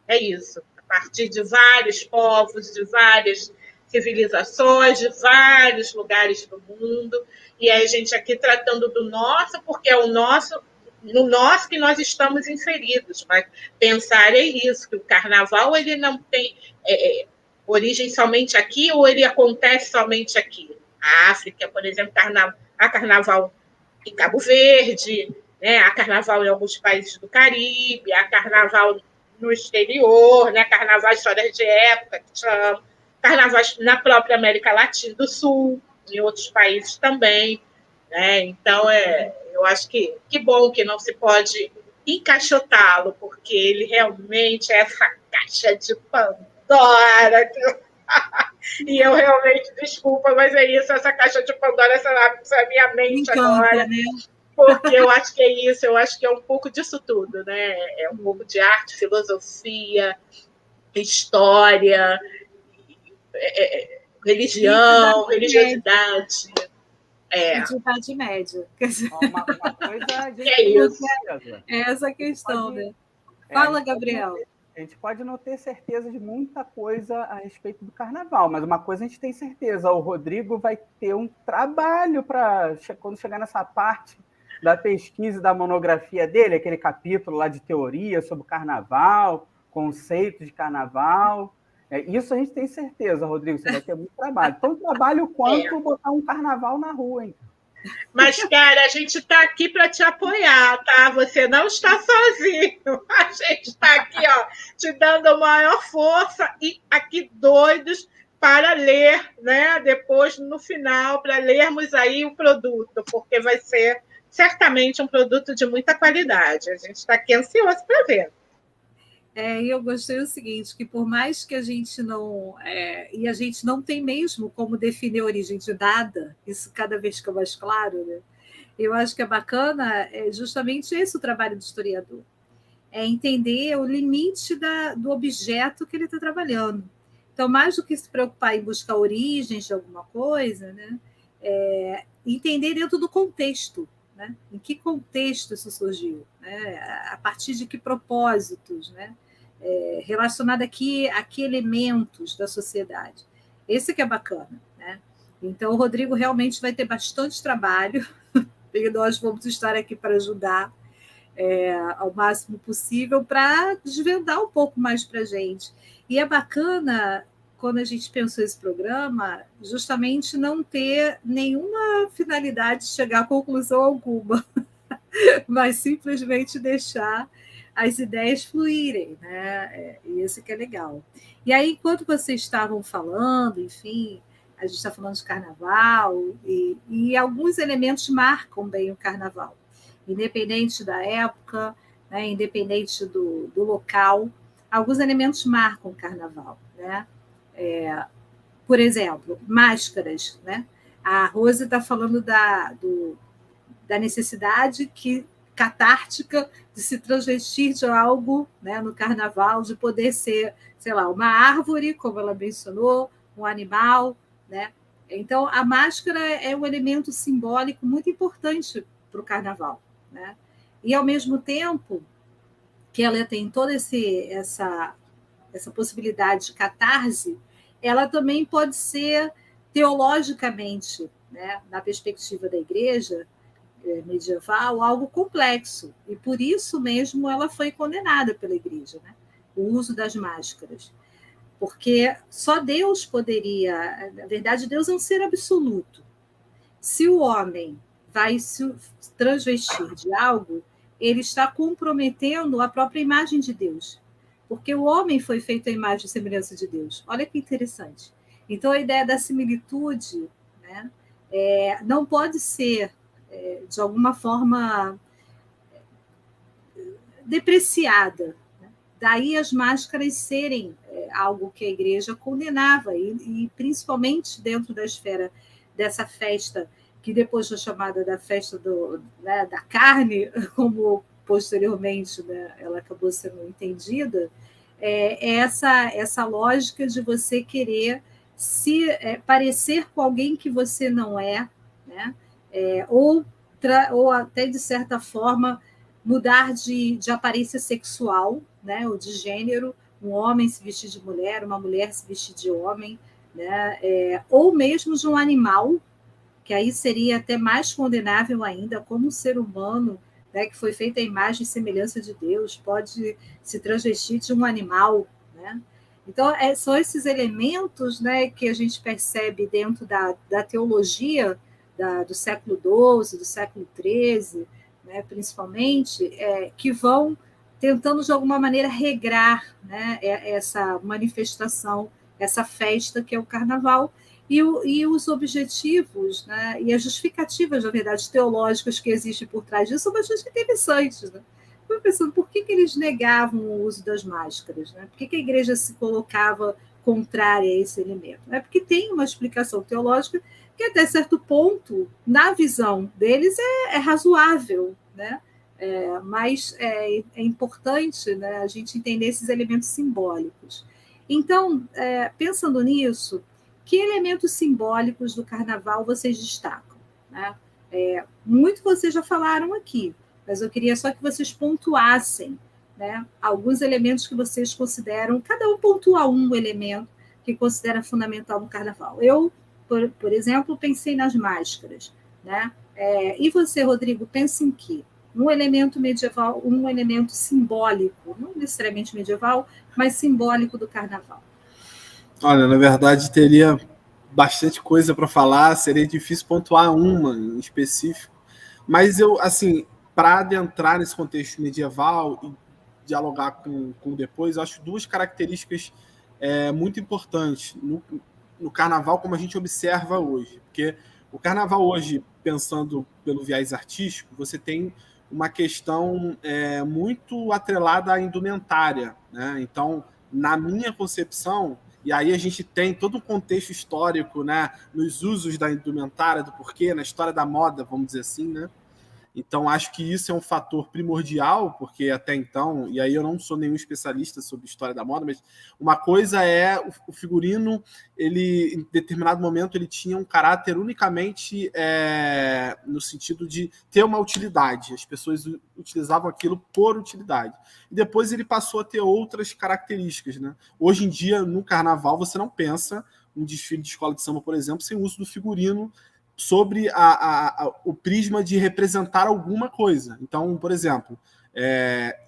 B: É isso. A partir de vários povos, de várias civilizações, de vários lugares do mundo. E a gente aqui tratando do nosso, porque é no nosso que nós estamos inseridos. Mas pensar é isso, que o carnaval ele não tem origem somente aqui ou ele acontece somente aqui? A África, por exemplo, há carnaval em Cabo Verde, né? Há carnaval em alguns países do Caribe, há carnaval no exterior, né? Carnaval histórias de época, que chamam, carnaval na própria América Latina do Sul, em outros países também. Né? Então, eu acho que bom que não se pode encaixotá-lo, porque ele realmente é essa caixa de Pandora. E eu realmente, desculpa, mas é isso, essa caixa de Pandora, essa minha mente agora. Né? Porque eu acho que é isso, eu acho que é um pouco disso tudo, né? É um pouco de arte, filosofia, história, religião, religiosidade. É.
A: E de Idade Média.
D: Uma coisa de
B: isso.
A: É essa a questão, né? Fala, Gabriel.
D: A gente pode não ter certeza de muita coisa a respeito do carnaval, mas uma coisa a gente tem certeza: o Rodrigo vai ter um trabalho para, quando chegar nessa parte da pesquisa e da monografia dele, aquele capítulo lá de teoria sobre o carnaval, conceito de carnaval. Isso a gente tem certeza, Rodrigo, você vai ter muito trabalho. Tão trabalho quanto botar um carnaval na rua, hein?
B: Mas, cara, a gente está aqui para te apoiar, tá? Você não está sozinho. A gente está aqui, ó, te dando a maior força e aqui doidos para ler, né? Depois, no final, para lermos aí o produto, porque vai ser certamente um produto de muita qualidade. A gente está aqui ansioso para ver.
A: E eu gostei o seguinte, que por mais que a gente não... e a gente não tem mesmo como definir a origem de nada, isso cada vez fica mais claro, né? Eu acho que é bacana justamente esse o trabalho do historiador, é entender o limite do objeto que ele está trabalhando. Então, mais do que se preocupar em buscar origens de alguma coisa, né? Entender dentro do contexto, né? Em que contexto isso surgiu, né? A partir de que propósitos, né? Relacionado aqui a que elementos da sociedade. Esse que é bacana, né? Então, o Rodrigo realmente vai ter bastante trabalho e nós vamos estar aqui para ajudar ao máximo possível para desvendar um pouco mais para a gente. E é bacana, quando a gente pensou esse programa, justamente não ter nenhuma finalidade de chegar a conclusão alguma, mas simplesmente deixar as ideias fluírem, né? E isso que é legal. E aí, enquanto vocês estavam falando, enfim, a gente está falando de carnaval, e alguns elementos marcam bem o carnaval, independente da época, né? Independente do local, alguns elementos marcam o carnaval, né? Por exemplo, máscaras, né? A Rose está falando da necessidade catártica de se transvestir de algo, né, no carnaval, de poder ser, sei lá, uma árvore, como ela mencionou, um animal, né? Então, a máscara é um elemento simbólico muito importante para o carnaval, né? E, ao mesmo tempo que ela tem toda essa possibilidade de catarse, ela também pode ser teologicamente, né, na perspectiva da igreja medieval, algo complexo, e por isso mesmo ela foi condenada pela igreja, né? O uso das máscaras, porque só Deus poderia, na verdade, Deus é um ser absoluto. Se o homem vai se transvestir de algo, ele está comprometendo a própria imagem de Deus, porque o homem foi feito à imagem e semelhança de Deus. Olha que interessante. Então, a ideia da similitude, né, não pode ser de alguma forma depreciada. Daí as máscaras serem algo que a igreja condenava, e principalmente dentro da esfera dessa festa, que depois foi chamada da festa da carne, como posteriormente, né, ela acabou sendo entendida, essa lógica de você querer se parecer com alguém que você não é, né? Ou até, de certa forma, mudar de aparência sexual, né, ou de gênero, um homem se vestir de mulher, uma mulher se vestir de homem, né, ou mesmo de um animal, que aí seria até mais condenável ainda, como um ser humano, né, que foi feito à imagem e semelhança de Deus, pode se transvestir de um animal, né? Então, são esses elementos, né, que a gente percebe dentro da teologia do século XII, do século XIII, né, principalmente, que vão tentando, de alguma maneira, regrar, né, essa manifestação, essa festa que é o carnaval, e os objetivos, né, e as justificativas, na verdade, teológicas que existem por trás disso são bastante interessantes, né? Eu pensando, por que eles negavam o uso das máscaras? Né? Por que a igreja se colocava contrária a esse elemento? É porque tem uma explicação teológica que, até certo ponto, na visão deles, é razoável, né? Mas é importante, né, a gente entender esses elementos simbólicos. Então, pensando nisso, que elementos simbólicos do carnaval vocês destacam? né? Muito vocês já falaram aqui, mas eu queria só que vocês pontuassem, né, alguns elementos que vocês consideram, cada um pontua um elemento que considera fundamental no carnaval. Eu, por exemplo, pensei nas máscaras, né? E você, Rodrigo, pensa em quê? Um elemento medieval, um elemento simbólico, não necessariamente medieval, mas simbólico do carnaval.
C: Olha, na verdade, teria bastante coisa para falar, seria difícil pontuar uma em específico, mas eu, assim, para adentrar nesse contexto medieval e dialogar com depois, eu acho duas características muito importantes no carnaval, como a gente observa hoje, porque o carnaval hoje, pensando pelo viés artístico, você tem uma questão muito atrelada à indumentária, né? Então, na minha concepção, e aí a gente tem todo um contexto histórico, né, nos usos da indumentária, do porquê, na história da moda, vamos dizer assim, né? Então, acho que isso é um fator primordial, porque até então, e aí eu não sou nenhum especialista sobre história da moda, mas uma coisa é o figurino, ele, em determinado momento, ele tinha um caráter unicamente no sentido de ter uma utilidade. As pessoas utilizavam aquilo por utilidade. E depois ele passou a ter outras características, né? Hoje em dia, no carnaval, você não pensa um desfile de escola de samba, por exemplo, sem o uso do figurino sobre o prisma de representar alguma coisa. Então, por exemplo,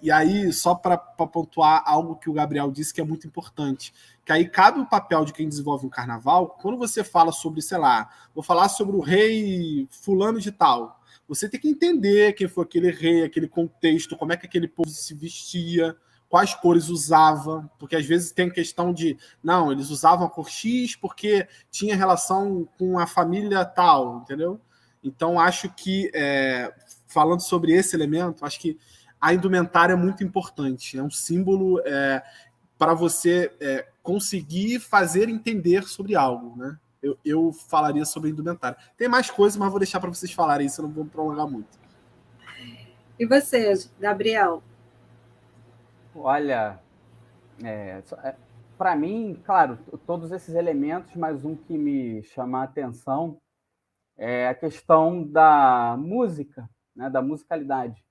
C: e aí, só para pontuar algo que o Gabriel disse que é muito importante, que aí cabe o papel de quem desenvolve um carnaval, quando você fala sobre, sei lá, vou falar sobre o rei fulano de tal, você tem que entender quem foi aquele rei, aquele contexto, como é que aquele povo se vestia, quais cores usava, porque às vezes tem questão de, não, eles usavam a cor X porque tinha relação com a família tal, entendeu? Então, acho que, falando sobre esse elemento, acho que a indumentária é muito importante, é um símbolo para você conseguir fazer entender sobre algo, né? Eu falaria sobre a indumentária. Tem mais coisas, mas vou deixar para vocês falarem isso, eu não vou prolongar muito.
A: E você, Gabriel?
D: Olha, para mim, claro, todos esses elementos, mas um que me chama a atenção é a questão da música, né, da musicalidade.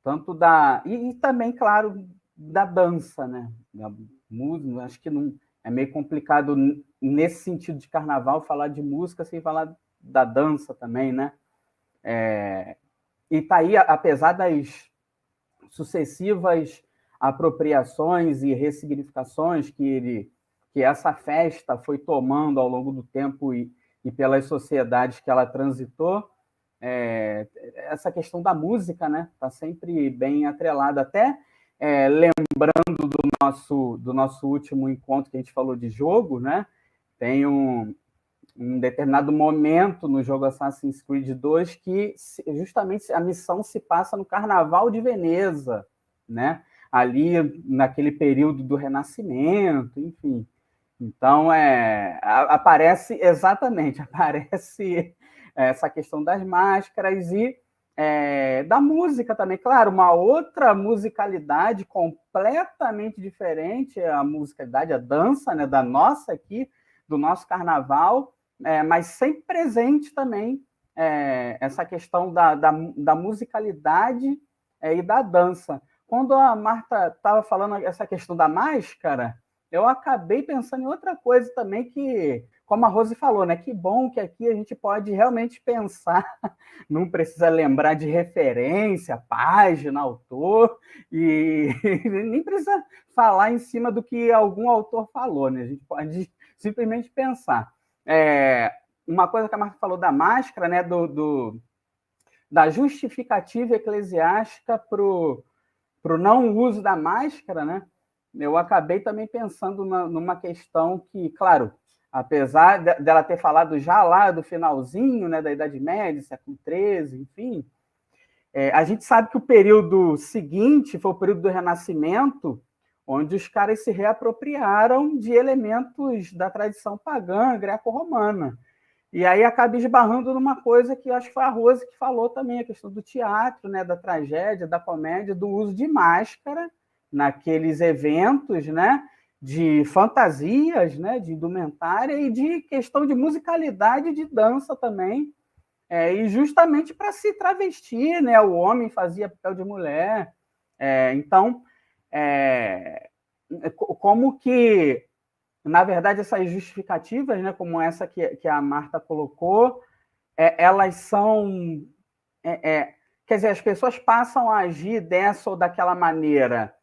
D: Tanto e também, claro, da dança, né? Da música, acho que não é meio complicado nesse sentido de carnaval falar de música sem falar da dança também, né? E tá aí, apesar das sucessivas apropriações e ressignificações que essa festa foi tomando ao longo do tempo e pelas sociedades que ela transitou, essa questão da música, né, está sempre bem atrelada. Até lembrando do nosso último encontro que a gente falou de jogo, né, tem um determinado momento no jogo Assassin's Creed 2 que justamente a missão se passa no Carnaval de Veneza, né? Ali naquele período do Renascimento, enfim. Então, aparece essa questão das máscaras e da música também. Claro, uma outra musicalidade completamente diferente, a musicalidade, a dança, né, da nossa aqui, do nosso carnaval, mas sempre presente também essa questão da musicalidade e da dança. Quando a Marta estava falando essa questão da máscara, eu acabei pensando em outra coisa também que, como a Rose falou, né? Que bom que aqui a gente pode realmente pensar, não precisa lembrar de referência, página, autor, e nem precisa falar em cima do que algum autor falou, né? A gente pode simplesmente pensar. Uma coisa que a Marta falou da máscara, né? Da justificativa eclesiástica para o não uso da máscara, né? Eu acabei também pensando numa questão que, claro, apesar dela ter falado já lá do finalzinho, né, da Idade Média, século XIII, enfim, a gente sabe que o período seguinte foi o período do Renascimento, onde os caras se reapropriaram de elementos da tradição pagã greco-romana. E aí acaba esbarrando numa coisa que acho que foi a Rose que falou também, a questão do teatro, né, da tragédia, da comédia, do uso de máscara naqueles eventos, né, de fantasias, né, de indumentária e de questão de musicalidade e de dança também, e justamente para se travestir, né? O homem fazia papel de mulher. Então, como que, na verdade, essas justificativas, né, como essa que a Marta colocou, elas são... quer dizer, as pessoas passam a agir dessa ou daquela maneira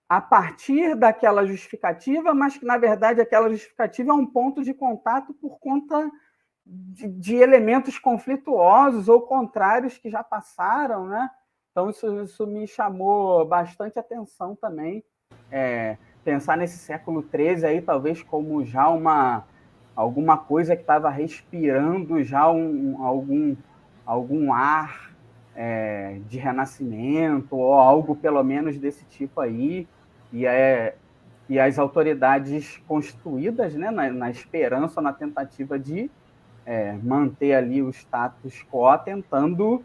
D: a partir daquela justificativa, mas que, na verdade, aquela justificativa é um ponto de contato por conta de elementos conflituosos ou contrários que já passaram, né? Então, isso me chamou bastante atenção também. Pensar nesse século XIII aí, talvez como já alguma coisa que estava respirando já algum ar de renascimento, ou algo pelo menos desse tipo aí, e as autoridades constituídas, né, na esperança, na tentativa de manter ali o status quo, tentando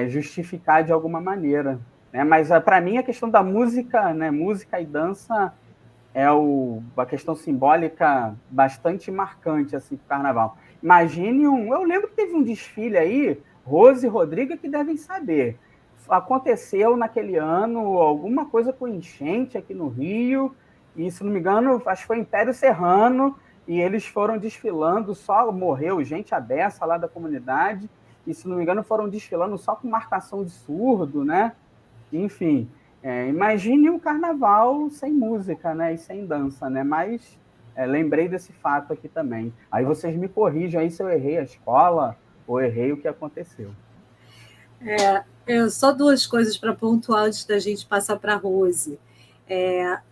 D: justificar de alguma maneira. Né? Mas, para mim, a questão da música, né, música e dança é uma questão simbólica bastante marcante assim, para o carnaval. Imagine eu lembro que teve um desfile aí, Rose e Rodrigo, que devem saber. Aconteceu naquele ano alguma coisa com enchente aqui no Rio, e, se não me engano, acho que foi Império Serrano, e eles foram desfilando, só morreu gente à beça lá da comunidade, e, se não me engano, foram desfilando só com marcação de surdo, né? Enfim, imagine um carnaval sem música, né? E sem dança, né? Mas lembrei desse fato aqui também. Aí vocês me corrijam aí se eu errei a escola ou errei o que aconteceu.
A: Só duas coisas para pontuar antes da gente passar para a Rose.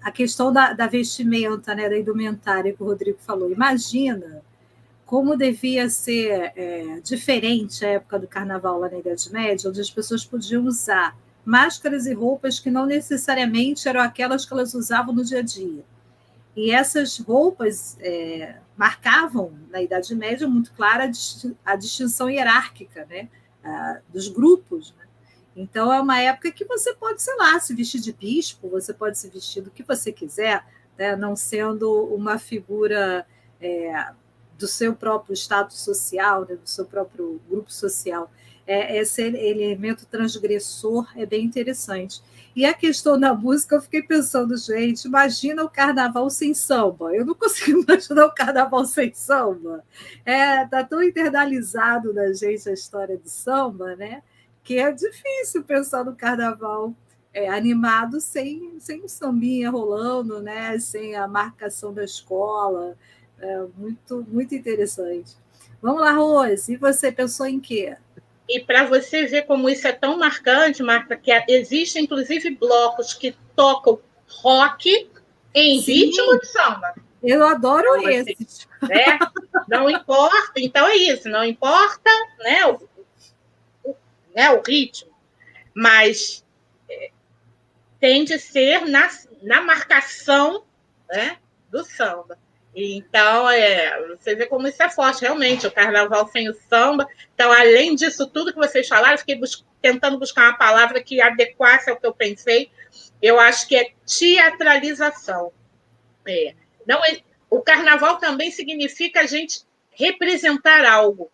A: A questão da vestimenta, né, da indumentária que o Rodrigo falou. Imagina como devia ser diferente a época do carnaval lá na Idade Média, onde as pessoas podiam usar máscaras e roupas que não necessariamente eram aquelas que elas usavam no dia a dia. E essas roupas marcavam, na Idade Média, muito clara a distinção hierárquica, né, dos grupos. Né? Então, é uma época que você pode, sei lá, se vestir de bispo, você pode se vestir do que você quiser, né, não sendo uma figura do seu próprio status social, né, do seu próprio grupo social. Esse elemento transgressor é bem interessante. E a questão da música, eu fiquei pensando, gente, imagina o carnaval sem samba. Eu não consigo imaginar o carnaval sem samba. Está tão internalizado na gente a história do samba, né? Que é difícil pensar no carnaval animado sem um sambinha rolando, né? Sem a marcação da escola. Muito, muito interessante. Vamos lá, Rose, e você pensou em quê?
B: E para você ver como isso é tão marcante, Marta, que existem, inclusive, blocos que tocam rock em ritmo de samba.
A: Eu adoro então, esses.
B: Não importa, então é isso, não importa, né, o ritmo, mas tem de ser na marcação, né, do samba. Então, você vê como isso é forte, realmente, o carnaval sem o samba. Então, além disso tudo que vocês falaram, fiquei tentando buscar uma palavra que adequasse ao que eu pensei. Eu acho que é teatralização. O carnaval também significa a gente representar algo,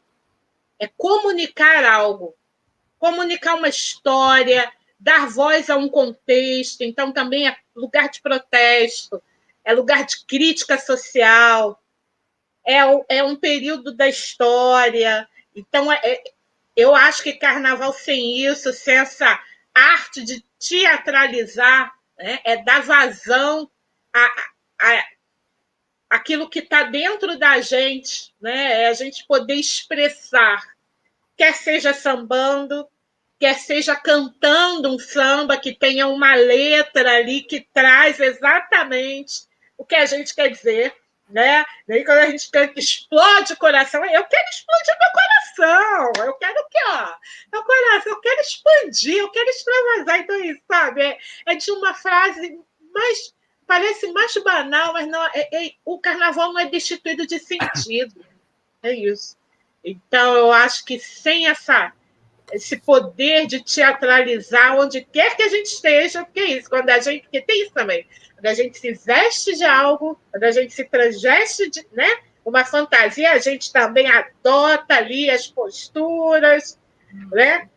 B: comunicar algo, comunicar uma história, dar voz a um contexto. Então, também é lugar de protesto, é lugar de crítica social, é um período da história. Então, eu acho que carnaval sem isso, sem essa arte de teatralizar, né, dar vazão àquilo que está dentro da gente, né, a gente poder expressar, quer seja sambando, quer seja cantando um samba que tenha uma letra ali que traz exatamente o que a gente quer dizer, né? Daí quando a gente canta, explode o coração, eu quero explodir meu coração, eu quero o quê? Meu coração, eu quero expandir, eu quero extravasar. Então, isso, sabe? É de uma frase parece mais banal, mas não, o carnaval não é destituído de sentido. É isso. Então, eu acho que sem esse poder de teatralizar onde quer que a gente esteja, porque é isso, porque tem isso também, quando a gente se veste de algo, quando a gente se transveste, né, uma fantasia, a gente também adota ali as posturas, né?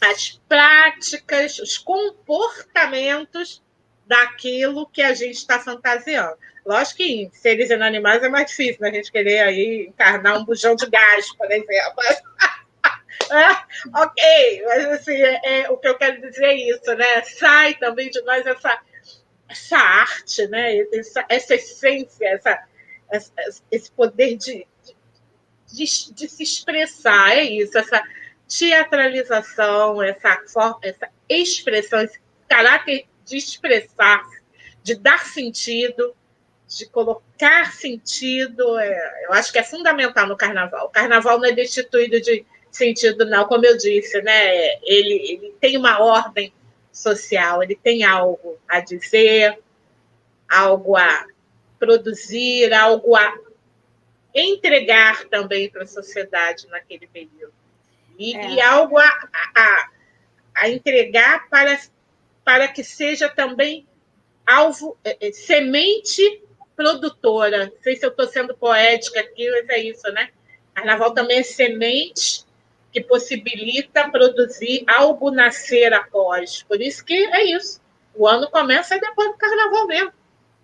B: As práticas, os comportamentos daquilo que a gente está fantasiando. Lógico que em seres inanimados é mais difícil, né? A gente querer aí encarnar um bujão de gás, por exemplo. Ok, mas assim, o que eu quero dizer é isso, né? Sai também de nós essa arte, né? Essa essência, esse poder de se expressar, é isso, essa teatralização, essa expressão, esse caráter de expressar, de dar sentido, de colocar sentido, eu acho que é fundamental no carnaval. O carnaval não é destituído de sentido, não, como eu disse, né? Ele tem uma ordem social, ele tem algo a dizer, algo a produzir, algo a entregar também para a sociedade naquele período. E algo a entregar para que seja também alvo, semente produtora. Não sei se eu estou sendo poética aqui, mas é isso, né? Carnaval também é semente que possibilita produzir algo nascer após. Por isso que é isso. O ano começa depois do carnaval mesmo.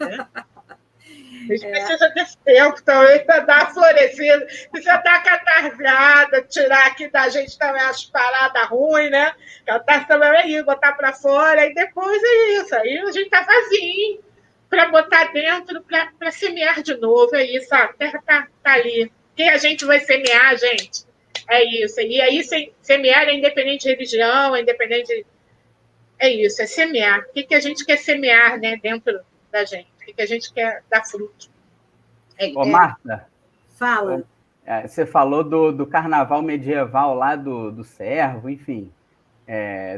B: Né? A gente precisa desse tempo também para dar florescida, precisa dar catarseada, tirar aqui da gente também as paradas ruins, né? Catarse também é isso, botar para fora, e depois é isso. Aí a gente está vazio para botar dentro, para semear de novo. É isso, a terra está ali. O que a gente vai semear, gente? É isso. E aí, semear é independente de religião, é independente. É isso, é semear. O que a gente quer semear, né, dentro da gente? O que a gente quer dar fruto?
D: Ô, Marta,
A: fala.
D: Você falou do carnaval medieval lá do servo, enfim,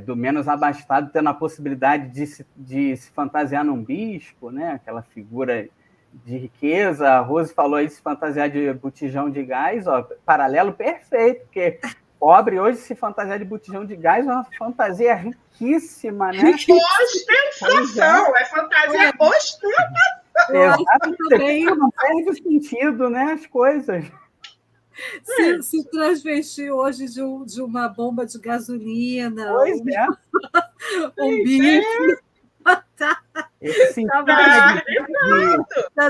D: do menos abastado tendo a possibilidade de se fantasiar num bispo, né? Aquela figura de riqueza. A Rose falou aí de se fantasiar de botijão de gás, ó, paralelo perfeito, porque pobre hoje se fantasiar de botijão de gás é uma fantasia riquíssima, né?
B: Ostentação, é fantasia ostentação.
D: Exatamente, não perde o sentido, né? As coisas.
A: Se transvestir hoje de uma bomba de gasolina, um bife.
D: Esse sentido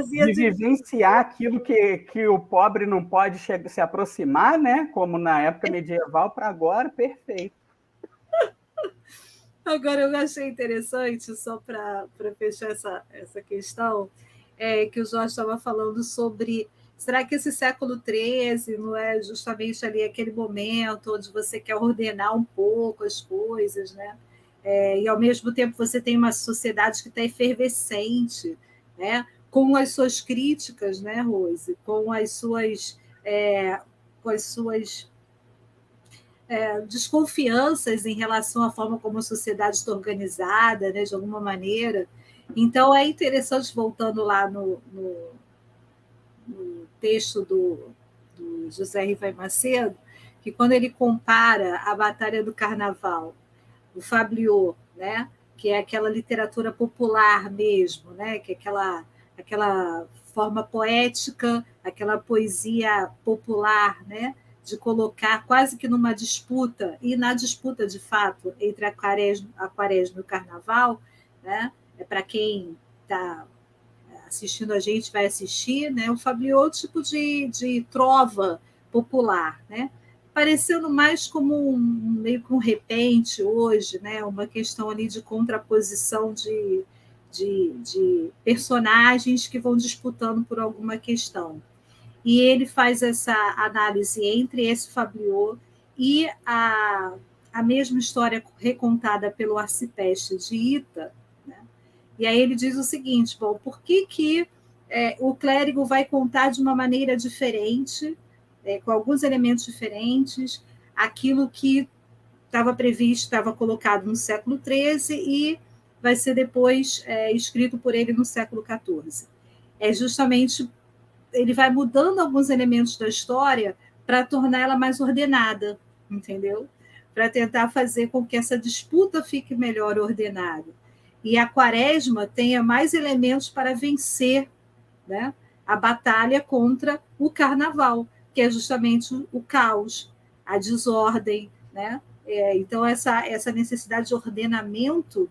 D: de vivenciar aquilo que o pobre não pode se aproximar, né? Como na época medieval, para agora, perfeito.
A: Agora, eu achei interessante, só para fechar essa questão, que o Jorge estava falando sobre... Será que esse século XIII não é justamente ali aquele momento onde você quer ordenar um pouco as coisas, né? E, ao mesmo tempo, você tem uma sociedade que está efervescente, né? Com as suas críticas, né, Rose? Com as suas desconfianças em relação à forma como a sociedade está organizada, né, de alguma maneira. Então, é interessante, voltando lá no texto do José Rivaí Macedo, que quando ele compara a Batalha do Carnaval, o Fabliaux, né, que é aquela literatura popular mesmo, né, que é aquela forma poética, aquela poesia popular, né, de colocar quase que numa disputa, e na disputa, de fato, entre a Quaresma e o Carnaval, né, para quem está assistindo a gente, vai assistir, né, o Fabliaux, tipo de trova popular, né, parecendo mais como meio que um repente hoje, né, uma questão ali de contraposição de personagens que vão disputando por alguma questão. E ele faz essa análise entre esse Fabliaux e a mesma história recontada pelo arcipreste de Ita, né? E aí ele diz o seguinte: bom, por que o clérigo vai contar de uma maneira diferente, com alguns elementos diferentes, aquilo que estava previsto, estava colocado no século XIII e vai ser depois escrito por ele no século XIV? É justamente... ele vai mudando alguns elementos da história para tornar ela mais ordenada, entendeu? Para tentar fazer com que essa disputa fique melhor ordenada. E a Quaresma tenha mais elementos para vencer, né, a batalha contra o carnaval, que é justamente o caos, a desordem, né? Então, essa necessidade de ordenamento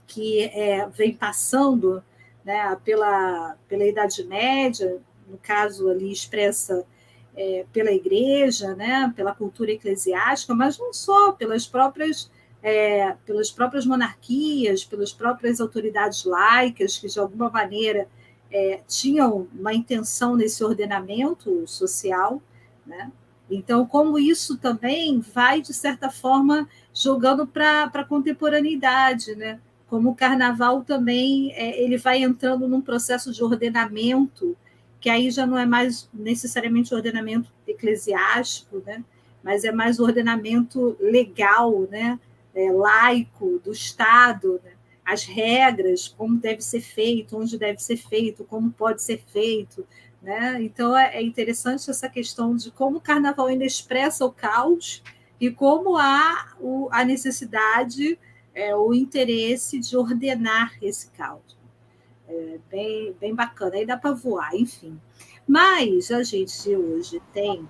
A: que vem passando, né, pela Idade Média, no caso ali expressa pela igreja, né, pela cultura eclesiástica, mas não só, pelas próprias monarquias, pelas próprias autoridades laicas, que de alguma maneira tinham uma intenção nesse ordenamento social, né? Então, como isso também vai, de certa forma, jogando para a contemporaneidade, né? Como o carnaval também ele vai entrando num processo de ordenamento, que aí já não é mais necessariamente ordenamento eclesiástico, né? Mas é mais ordenamento legal, né? Laico, do Estado, né? As regras, como deve ser feito, onde deve ser feito, como pode ser feito, né? Então, é interessante essa questão de como o carnaval ainda expressa o caos e como há a necessidade, o interesse de ordenar esse caos. Bem, bem bacana. Aí dá para voar, enfim. Mas a gente hoje tem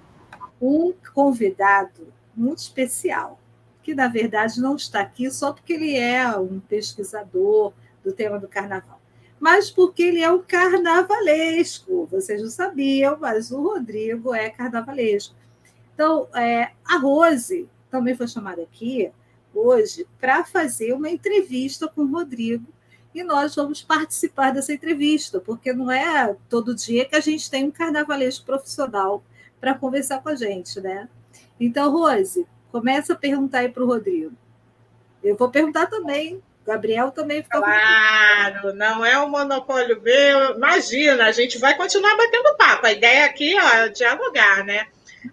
A: um convidado muito especial, que, na verdade, não está aqui só porque ele é um pesquisador do tema do carnaval, mas porque ele é um carnavalesco. Vocês não sabiam, mas o Rodrigo é carnavalesco. Então, a Rose também foi chamada aqui hoje para fazer uma entrevista com o Rodrigo, e nós vamos participar dessa entrevista, porque não é todo dia que a gente tem um carnavalesco profissional para conversar com a gente, né? Então, Rose, começa a perguntar aí para o Rodrigo. Eu vou perguntar também. O Gabriel também fica.
B: Claro, não é um monopólio meu. Imagina, a gente vai continuar batendo papo. A ideia aqui é dialogar, né?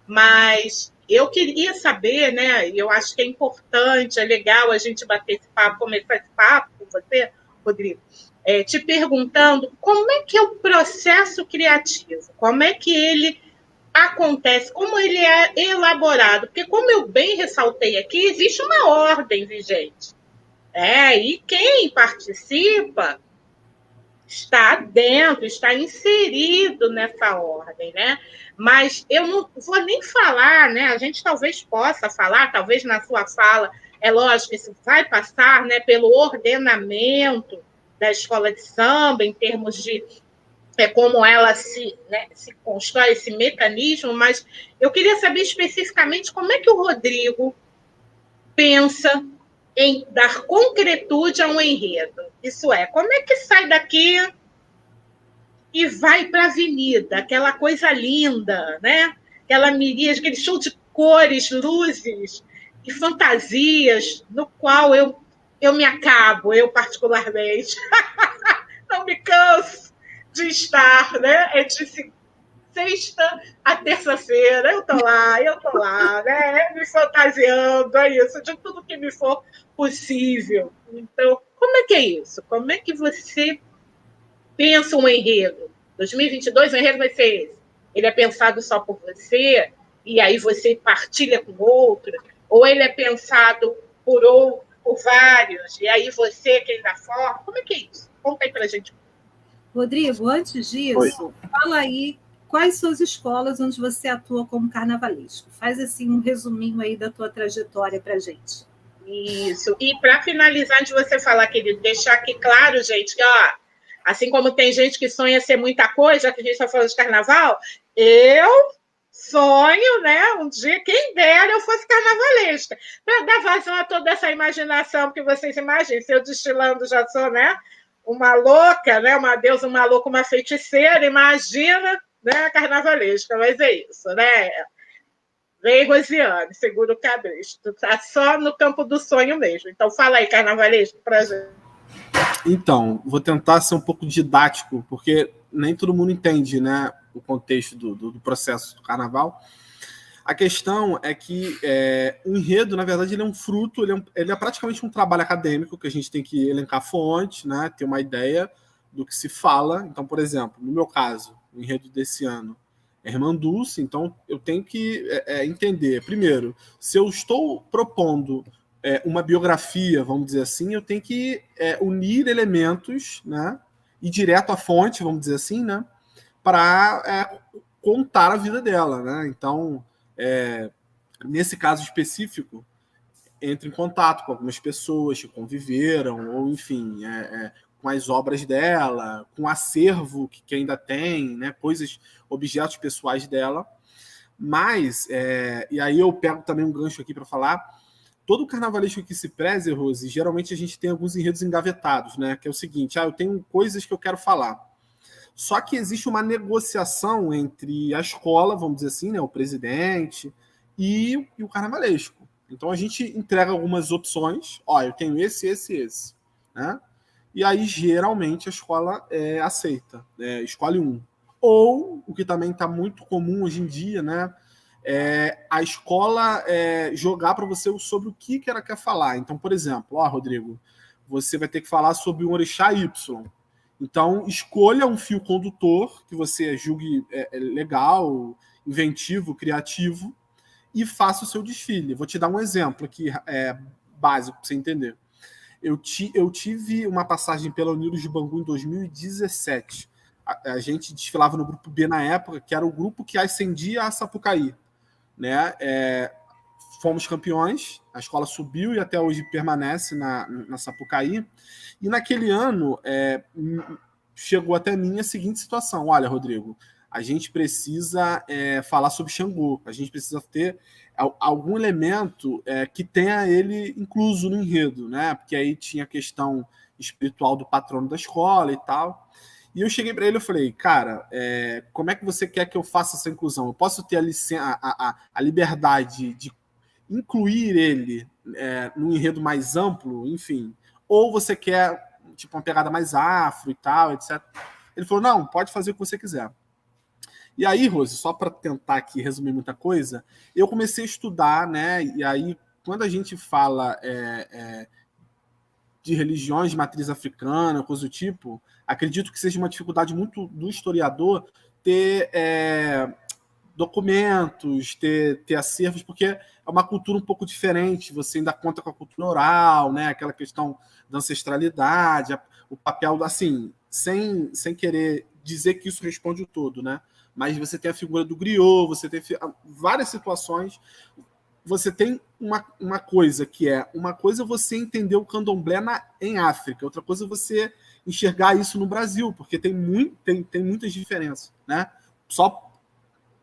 B: Mas eu queria saber, né? E eu acho que é importante, é legal a gente bater esse papo, começar esse papo com você, Rodrigo, te perguntando como é que é o processo criativo, como é que ele acontece, como ele é elaborado. Porque, como eu bem ressaltei aqui, existe uma ordem vigente. E quem participa está dentro, está inserido nessa ordem, né? Mas eu não vou nem falar, né? A gente talvez possa falar, talvez na sua fala, é lógico que isso vai passar, né, pelo ordenamento da escola de samba, em termos de como ela se constrói esse mecanismo, mas eu queria saber especificamente como é que o Rodrigo pensa em dar concretude a um enredo. Isso é, como é que sai daqui e vai para a avenida, aquela coisa linda, né? Aquela miríade, aquele show de cores, luzes e fantasias, no qual eu me acabo, eu particularmente. Não me canso de estar, né? É de sexta a terça-feira, eu tô lá, né? Me fantasiando, é isso, de tudo que me for possível. Então, como é que é isso? Como é que você pensa um enredo? 2022, o enredo vai ser esse. Ele é pensado só por você, e aí você partilha com outro, ou ele é pensado por vários, e aí você quem dá forma? Como é que é isso? Conta aí pra gente.
A: Rodrigo, antes disso, fala aí quais são as escolas onde você atua como carnavalesco. Faz assim um resuminho aí da tua trajetória para a gente.
B: Isso. E para finalizar, antes de você falar, querido, deixar aqui claro, gente, que assim como tem gente que sonha ser muita coisa, já que a gente está falando de carnaval, eu sonho, né? Um dia, quem dera eu fosse carnavalesca, para dar vazão a toda essa imaginação, porque vocês imaginem, se eu destilando já sou, né? Uma louca, né? Uma deusa, uma louca, uma feiticeira, imagina, né? Carnavalesca, mas é isso, né? Vem, Rosiane, segura o cabresto. Tá só no campo do sonho mesmo. Então, fala aí, carnavalesco, pra gente.
C: Então, vou tentar ser um pouco didático, porque nem todo mundo entende, né, o contexto do processo do carnaval. A questão é que o enredo, na verdade, ele é um fruto, ele é praticamente um trabalho acadêmico, que a gente tem que elencar fontes, né, ter uma ideia do que se fala. Então, por exemplo, no meu caso, o enredo desse ano é Irmã Dulce, então eu tenho que entender, primeiro, se eu estou propondo uma biografia, vamos dizer assim, eu tenho que unir elementos, né, ir direto à fonte, vamos dizer assim, né, para contar a vida dela, né? Então, nesse caso específico, entra em contato com algumas pessoas que conviveram, ou enfim, com as obras dela, com o acervo que ainda tem, né? Coisas, objetos pessoais dela. Mas, e aí eu pego também um gancho aqui para falar, todo carnavalesco que se preze, Rose, geralmente a gente tem alguns enredos engavetados, né? Que é o seguinte, eu tenho coisas que eu quero falar. Só que existe uma negociação entre a escola, vamos dizer assim, né, o presidente e o carnavalesco. Então a gente entrega algumas opções. Eu tenho esse, né? E aí geralmente a escola aceita, escolhe um. Ou, o que também está muito comum hoje em dia, né, a escola jogar para você sobre o que ela quer falar. Então, por exemplo, Rodrigo, você vai ter que falar sobre um orixá Y. Então, escolha um fio condutor que você julgue legal, inventivo, criativo, e faça o seu desfile. Vou te dar um exemplo aqui básico para você entender. Eu tive uma passagem pela Unidos de Bangu em 2017. A gente desfilava no grupo B na época, que era o grupo que ascendia a Sapucaí, né? Fomos campeões, a escola subiu e até hoje permanece na Sapucaí. E naquele ano chegou até mim a seguinte situação: olha, Rodrigo, a gente precisa falar sobre Xangô, a gente precisa ter algum elemento que tenha ele incluso no enredo, né? Porque aí tinha a questão espiritual do patrono da escola e tal. E eu cheguei para ele e falei, cara, como é que você quer que eu faça essa inclusão? Eu posso ter a liberdade de incluir ele num enredo mais amplo, enfim, ou você quer tipo uma pegada mais afro e tal, etc. Ele falou, não, pode fazer o que você quiser. E aí, Rose, só para tentar aqui resumir muita coisa, eu comecei a estudar, né? E aí, quando a gente fala de religiões de matriz africana, coisa do tipo, acredito que seja uma dificuldade muito do historiador ter documentos, ter acervos, porque é uma cultura um pouco diferente, você ainda conta com a cultura oral, né? Aquela questão da ancestralidade, o papel, assim, sem querer dizer que isso responde o todo, né? Mas você tem a figura do griot, você tem várias situações. Você tem uma coisa que uma coisa você entender o candomblé em África, outra coisa você enxergar isso no Brasil, porque tem muitas diferenças, né? Só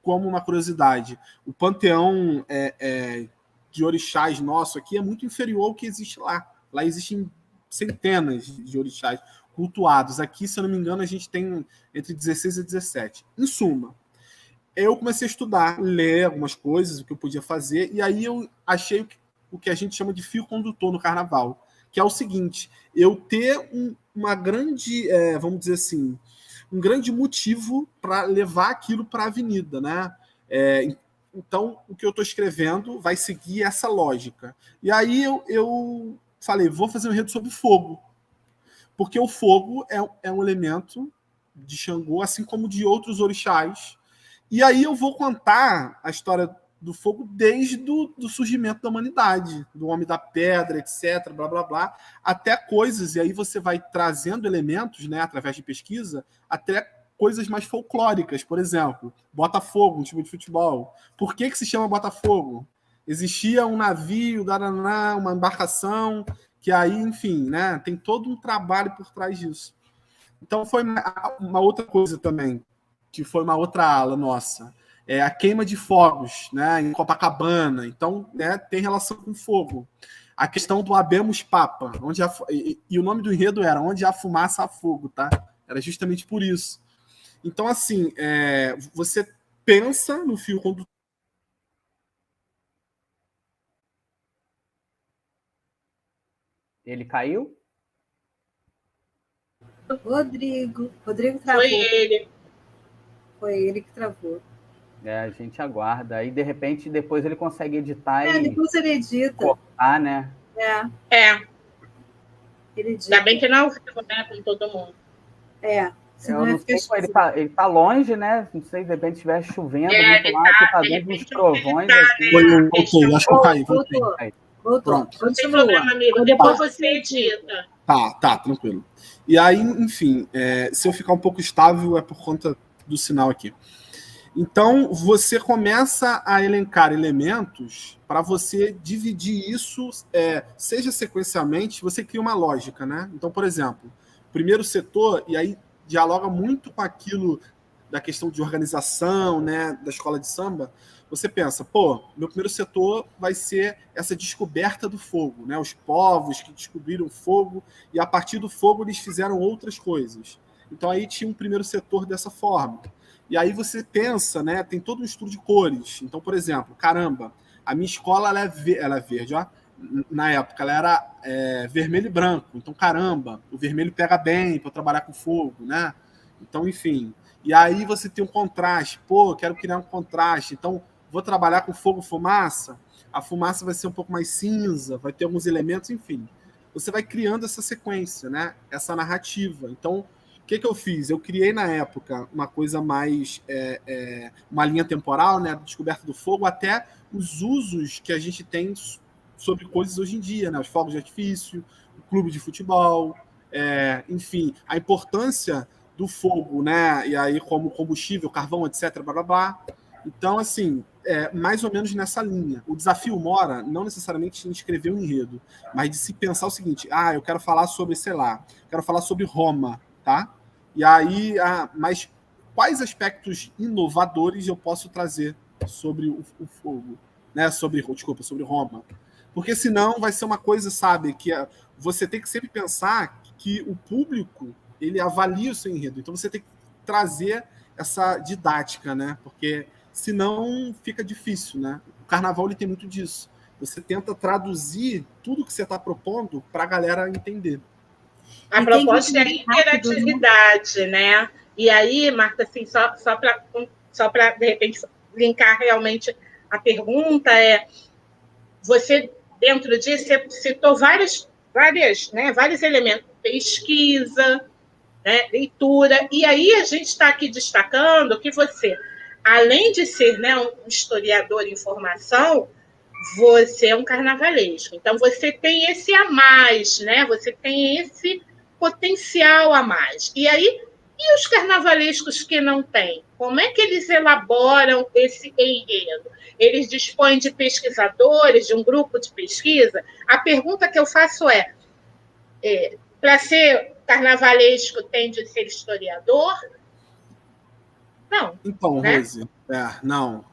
C: como uma curiosidade, o panteão de orixás nosso aqui é muito inferior ao que existe lá. Lá existem centenas de orixás cultuados. Aqui, se eu não me engano, a gente tem entre 16 e 17. Em suma, eu comecei a estudar, ler algumas coisas, o que eu podia fazer, e aí eu achei o que a gente chama de fio condutor no carnaval, que é o seguinte, eu ter uma grande, vamos dizer assim, um grande motivo para levar aquilo para a avenida, né? Então, o que eu estou escrevendo vai seguir essa lógica. E aí eu falei, vou fazer um enredo sobre fogo, porque o fogo é um elemento de Xangô, assim como de outros orixás. E aí eu vou contar a história do fogo desde o surgimento da humanidade, do homem da pedra, etc., blá, blá, blá, até coisas, e aí você vai trazendo elementos, né, através de pesquisa, até coisas mais folclóricas, por exemplo, Botafogo, um time de futebol. Por que se chama Botafogo? Existia um navio, uma embarcação, que aí, enfim, né, tem todo um trabalho por trás disso. Então foi uma outra coisa também, que foi uma outra ala nossa, a queima de fogos, né, em Copacabana. Então, né, tem relação com fogo. A questão do Habemos Papa, e o nome do enredo era Onde há fumaça, há fogo, tá? Era justamente por isso. Então, assim, você pensa no fio condutor.
D: Ele caiu?
A: Rodrigo travou. Foi ele que travou.
D: A gente aguarda. Aí, de repente, depois ele consegue editar e
A: depois ele edita.
D: Cortar, né?
A: Ele edita.
B: Ainda bem que não é ao vivo, né? Com todo mundo.
D: Eu não sei se ele tá longe, né? Não sei, de repente estiver chovendo muito lá, que tá dando uns trovões aqui.
C: Voltei, acho que eu caí.
A: Voltou.
C: Pronto.
B: Não tem problema, amigo. Depois você edita.
C: Tá, tranquilo. E aí, enfim, se eu ficar um pouco estável é por conta do sinal aqui. Então, você começa a elencar elementos para você dividir isso, seja sequencialmente, você cria uma lógica, né? Então, por exemplo, primeiro setor, e aí dialoga muito com aquilo da questão de organização, né, da escola de samba. Você pensa, meu primeiro setor vai ser essa descoberta do fogo, né? Os povos que descobriram o fogo e a partir do fogo eles fizeram outras coisas. Então aí tinha um primeiro setor dessa forma. E aí você pensa, né? Tem todo um estudo de cores. Então, por exemplo, caramba, a minha escola ela é verde, ó. Na época ela era vermelho e branco. Então, caramba, o vermelho pega bem para trabalhar com fogo, né? Então, enfim. E aí você tem um contraste. Quero criar um contraste. Então, vou trabalhar com fogo e fumaça. A fumaça vai ser um pouco mais cinza, vai ter alguns elementos, enfim. Você vai criando essa sequência, né? Essa narrativa. Então, o que eu fiz? Eu criei, na época, uma coisa mais... uma linha temporal, né? Descoberta do fogo, até os usos que a gente tem sobre coisas hoje em dia, né? Os fogos de artifício, o clube de futebol, enfim, a importância do fogo, né? E aí como combustível, carvão, etc, blá, blá, blá. Então, assim, mais ou menos nessa linha. O desafio mora, não necessariamente em escrever um enredo, mas de se pensar o seguinte, eu quero falar sobre, sei lá, quero falar sobre Roma, tá? E aí, mas quais aspectos inovadores eu posso trazer sobre o fogo, né? Sobre Roma? Porque senão vai ser uma coisa, sabe, que você tem que sempre pensar que o público, ele avalia o seu enredo. Então você tem que trazer essa didática, né? Porque senão fica difícil, né? O carnaval ele tem muito disso. Você tenta traduzir tudo que você está propondo para a galera entender.
B: A proposta é a interatividade, né? E aí, Marta, assim, só para, de repente, linkar realmente a pergunta, você, dentro disso, você citou vários elementos. Pesquisa, né, leitura. E aí a gente está aqui destacando que você, além de ser, né, um historiador em formação, você é um carnavalesco. Então, você tem esse a mais, né? Você tem esse potencial a mais. E aí, e os carnavalescos que não têm? Como é que eles elaboram esse enredo? Eles dispõem de pesquisadores, de um grupo de pesquisa? A pergunta que eu faço para ser carnavalesco tem de ser historiador? Não.
C: Então, né? Rose, não.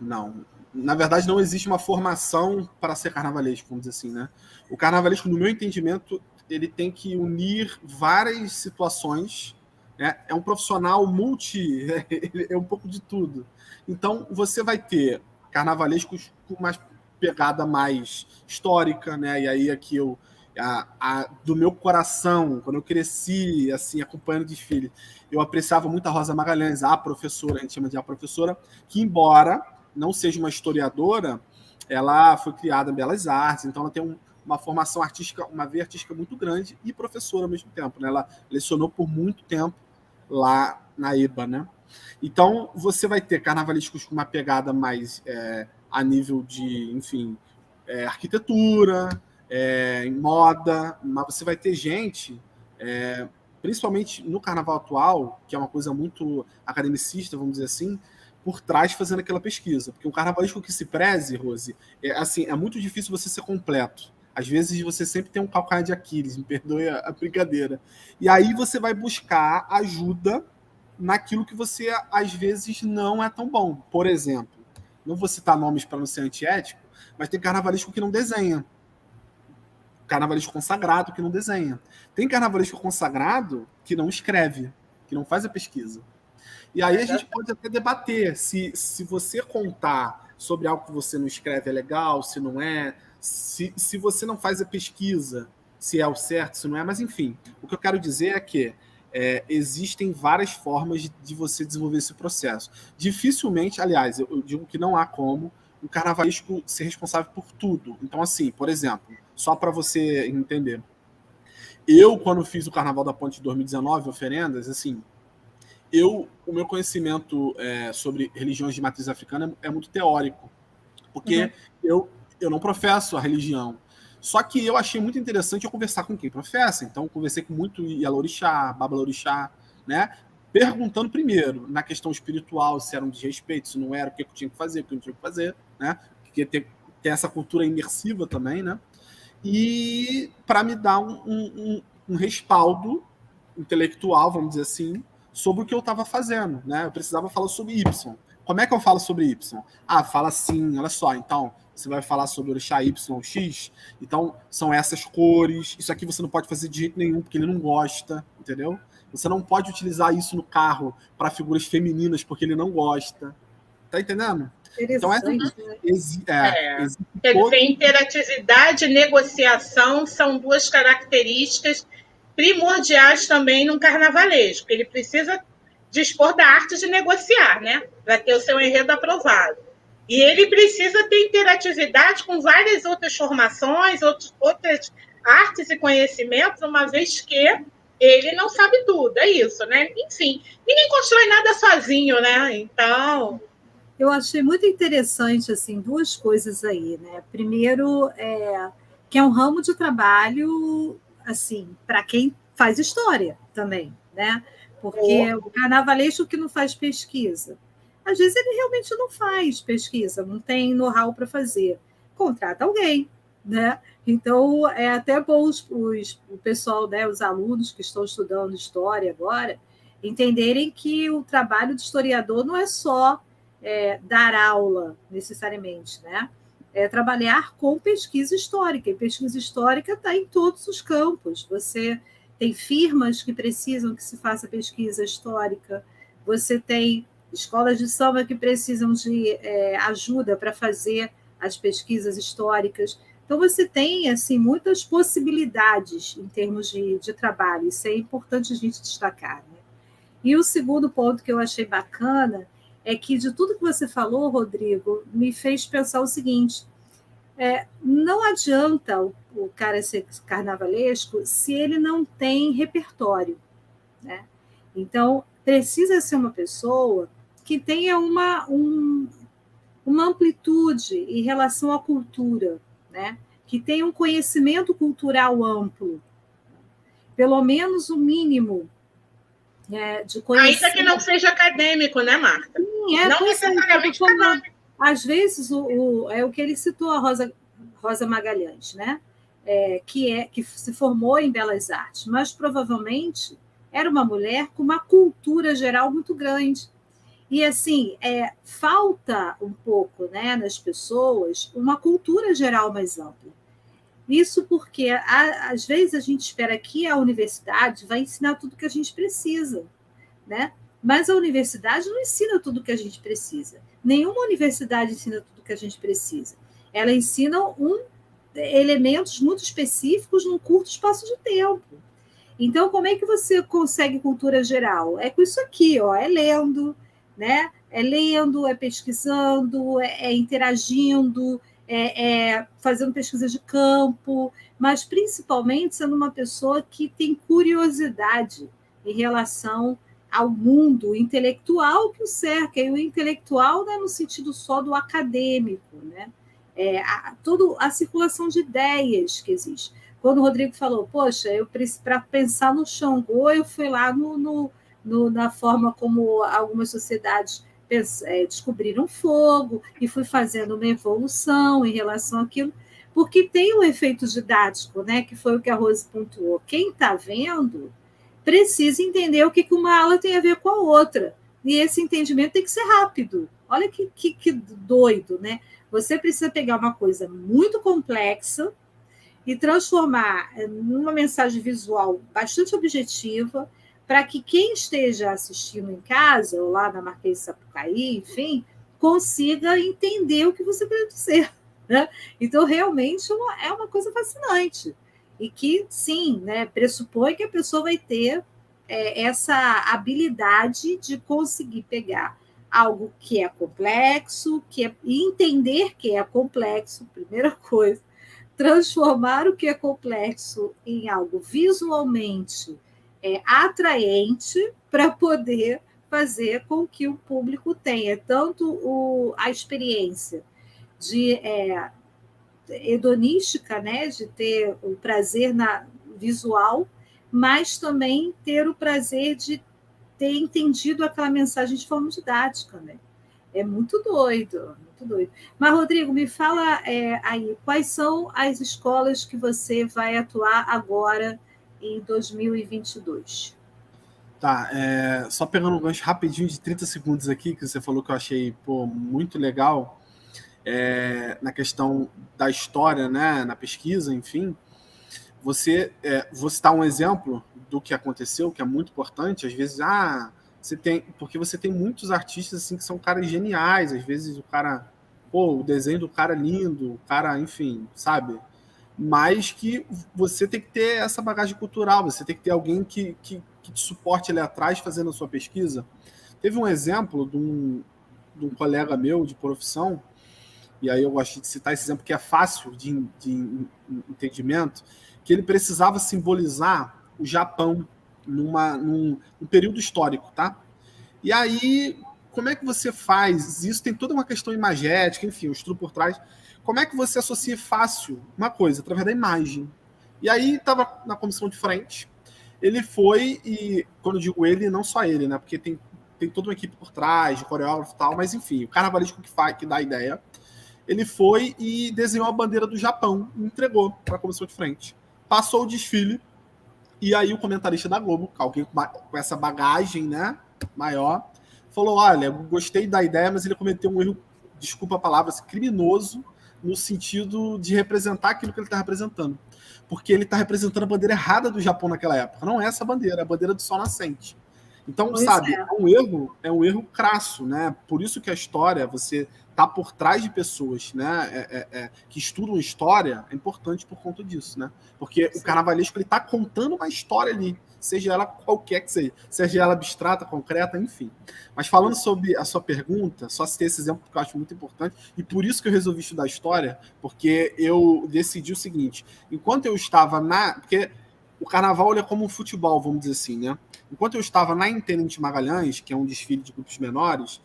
C: Na verdade, não existe uma formação para ser carnavalesco, vamos dizer assim, né? O carnavalesco, no meu entendimento, ele tem que unir várias situações, né? É um profissional é um pouco de tudo. Então, você vai ter carnavalescos com uma pegada mais histórica, né? E aí aqui do meu coração, quando eu cresci, assim, acompanhando desfile, eu apreciava muito a Rosa Magalhães, a professora, a gente chama de a professora, que embora não seja uma historiadora, ela foi criada em Belas Artes, então ela tem uma formação artística, uma veia artística muito grande e professora ao mesmo tempo, né? Ela lecionou por muito tempo lá na EBA, né? Então, você vai ter carnavalescos com uma pegada mais a nível de, enfim, arquitetura, em moda, mas você vai ter gente, principalmente no carnaval atual, que é uma coisa muito academicista, vamos dizer assim, por trás fazendo aquela pesquisa. Porque um carnavalesco que se preze, Rose, é muito difícil você ser completo. Às vezes você sempre tem um calcanhar de Aquiles, me perdoe a brincadeira. E aí você vai buscar ajuda naquilo que você, às vezes, não é tão bom. Por exemplo, não vou citar nomes para não ser antiético, mas tem carnavalesco que não desenha. Carnavalesco consagrado que não desenha. Tem carnavalesco consagrado que não escreve, que não faz a pesquisa. E aí a gente pode até debater se você contar sobre algo que você não escreve é legal, se não é, se você não faz a pesquisa, se é o certo, se não é, mas enfim. O que eu quero dizer é que existem várias formas de você desenvolver esse processo. Dificilmente, aliás, eu digo que não há como o carnavalesco ser responsável por tudo. Então, assim, por exemplo, só para você entender, eu, quando fiz o Carnaval da Ponte de 2019, Oferendas, assim, o meu conhecimento sobre religiões de matriz africana é muito teórico, porque eu não professo a religião. Só que eu achei muito interessante eu conversar com quem professa. Então, eu conversei com muito Ialorixá, Babalorixá, né? perguntando primeiro, na questão espiritual, se era um desrespeito, se não era, o que eu tinha que fazer, o que eu não tinha que fazer, né? Porque ter essa cultura imersiva também, né? E para me dar um respaldo intelectual, vamos dizer assim, sobre o que eu estava fazendo, né? Eu precisava falar sobre Y. Como é que eu falo sobre Y? Ah, fala assim, olha só, então, você vai falar sobre o orixá Y, X, então são essas cores, isso aqui você não pode fazer de jeito nenhum, porque ele não gosta, entendeu? Você não pode utilizar isso no carro para figuras femininas, porque ele não gosta. Tá entendendo? Então,
B: quer dizer, interatividade e negociação são duas características primordiais também num carnavalesco. Ele precisa dispor da arte de negociar, né? Para ter o seu enredo aprovado. E ele precisa ter interatividade com várias outras formações, outras artes e conhecimentos, uma vez que ele não sabe tudo, é isso, né? Enfim, ninguém constrói nada sozinho, né? Então...
A: Eu achei muito interessante, assim, duas coisas aí, né? Primeiro, que é um ramo de trabalho, assim, para quem faz história também, né? Porque o carnavalesco que não faz pesquisa, às vezes ele realmente não faz pesquisa, não tem know-how para fazer. Contrata alguém, né? Então, é até bom o pessoal, né, os alunos que estão estudando história agora, entenderem que o trabalho de historiador não é só dar aula, necessariamente, né? É trabalhar com pesquisa histórica. E pesquisa histórica está em todos os campos. Você tem firmas que precisam que se faça pesquisa histórica, você tem escolas de samba que precisam de ajuda para fazer as pesquisas históricas. Então, você tem assim, muitas possibilidades em termos de trabalho. Isso é importante a gente destacar, né? E o segundo ponto que eu achei bacana é que, de tudo que você falou, Rodrigo, me fez pensar o seguinte: não adianta o cara ser carnavalesco se ele não tem repertório, né? Então, precisa ser uma pessoa que tenha uma amplitude em relação à cultura, né? Que tenha um conhecimento cultural amplo, pelo menos o mínimo de conhecimento.
B: Ainda que não seja acadêmico, né, Marta?
A: Sim,
B: não necessariamente acadêmico.
A: Às vezes, é o que ele citou, a Rosa Magalhães, né? Que se formou em Belas Artes, mas provavelmente era uma mulher com uma cultura geral muito grande. E, assim, falta um pouco, né, nas pessoas uma cultura geral mais ampla. Isso porque, às vezes, a gente espera que a universidade vai ensinar tudo que a gente precisa, né? Mas a universidade não ensina tudo o que a gente precisa. Nenhuma universidade ensina tudo o que a gente precisa. Ela ensina elementos muito específicos num curto espaço de tempo. Então, como é que você consegue cultura geral? É com isso aqui, ó, é lendo, né? É lendo, é pesquisando, é interagindo, fazendo pesquisa de campo, mas principalmente sendo uma pessoa que tem curiosidade em relação ao mundo intelectual que o cerca, e o intelectual não é no sentido só do acadêmico, né? Toda a circulação de ideias que existe. Quando o Rodrigo falou, poxa, para pensar no Xangô, eu fui lá na forma como algumas sociedades descobriram fogo e fui fazendo uma evolução em relação àquilo, porque tem um efeito didático, né, que foi o que a Rose pontuou. Quem está vendo precisa entender o que uma aula tem a ver com a outra. E esse entendimento tem que ser rápido. Olha que doido, né? Você precisa pegar uma coisa muito complexa e transformar numa mensagem visual bastante objetiva, para que quem esteja assistindo em casa, ou lá na Marquês de Sapucaí, enfim, consiga entender o que você quer dizer, né? Então, realmente, é uma coisa fascinante. E que, sim, né, pressupõe que a pessoa vai ter essa habilidade de conseguir pegar algo que é complexo, e entender que é complexo, primeira coisa, transformar o que é complexo em algo visualmente atraente para poder fazer com que o público tenha tanto a experiência hedonística, né, de ter o prazer visual, mas também ter o prazer de ter entendido aquela mensagem de forma didática, né? É muito doido, muito doido. Mas, Rodrigo, me fala aí, quais são as escolas que você vai atuar agora em 2022?
C: Tá, só pegando um gancho rapidinho de 30 segundos aqui, que você falou que eu achei muito legal, na questão da história, né, na pesquisa, enfim, vou citar um exemplo do que aconteceu, que é muito importante. Às vezes, porque você tem muitos artistas assim que são caras geniais, às vezes o desenho do cara é lindo, o cara, enfim, sabe? Mas que você tem que ter essa bagagem cultural, você tem que ter alguém que te suporte ali atrás fazendo a sua pesquisa. Teve um exemplo de um colega meu de profissão, e aí eu gosto de citar esse exemplo que é fácil de entendimento, que ele precisava simbolizar o Japão num período histórico, tá? E aí, como é que você faz? Isso tem toda uma questão imagética, enfim, o estudo por trás. Como é que você associa fácil uma coisa? Através da imagem. E aí, estava na comissão de frente, ele foi, e quando eu digo ele, não só ele, né? Porque tem toda uma equipe por trás, de coreógrafo e tal, mas enfim, o carnavalesco que dá a ideia. Ele foi e desenhou a bandeira do Japão e entregou para a comissão de frente. Passou o desfile, e aí o comentarista da Globo, alguém com essa bagagem, né, maior, falou: olha, eu gostei da ideia, mas ele cometeu um erro, desculpa a palavra, criminoso, no sentido de representar aquilo que ele está representando. Porque ele está representando a bandeira errada do Japão naquela época. Não é essa bandeira, é a bandeira do sol nascente. Então, sabe, é um erro crasso, né? Por isso que a história, você tá por trás de pessoas, né, que estudam história, é importante por conta disso, né? Porque o carnavalesco, ele tá contando uma história ali, seja ela qualquer que seja ela abstrata, concreta, enfim. Mas falando sobre a sua pergunta, só citei esse exemplo porque eu acho muito importante, e por isso que eu resolvi estudar história, porque eu decidi o seguinte: enquanto eu estava porque o carnaval é como um futebol, vamos dizer assim, né? Enquanto eu estava na Intendente Magalhães, que é um desfile de grupos menores,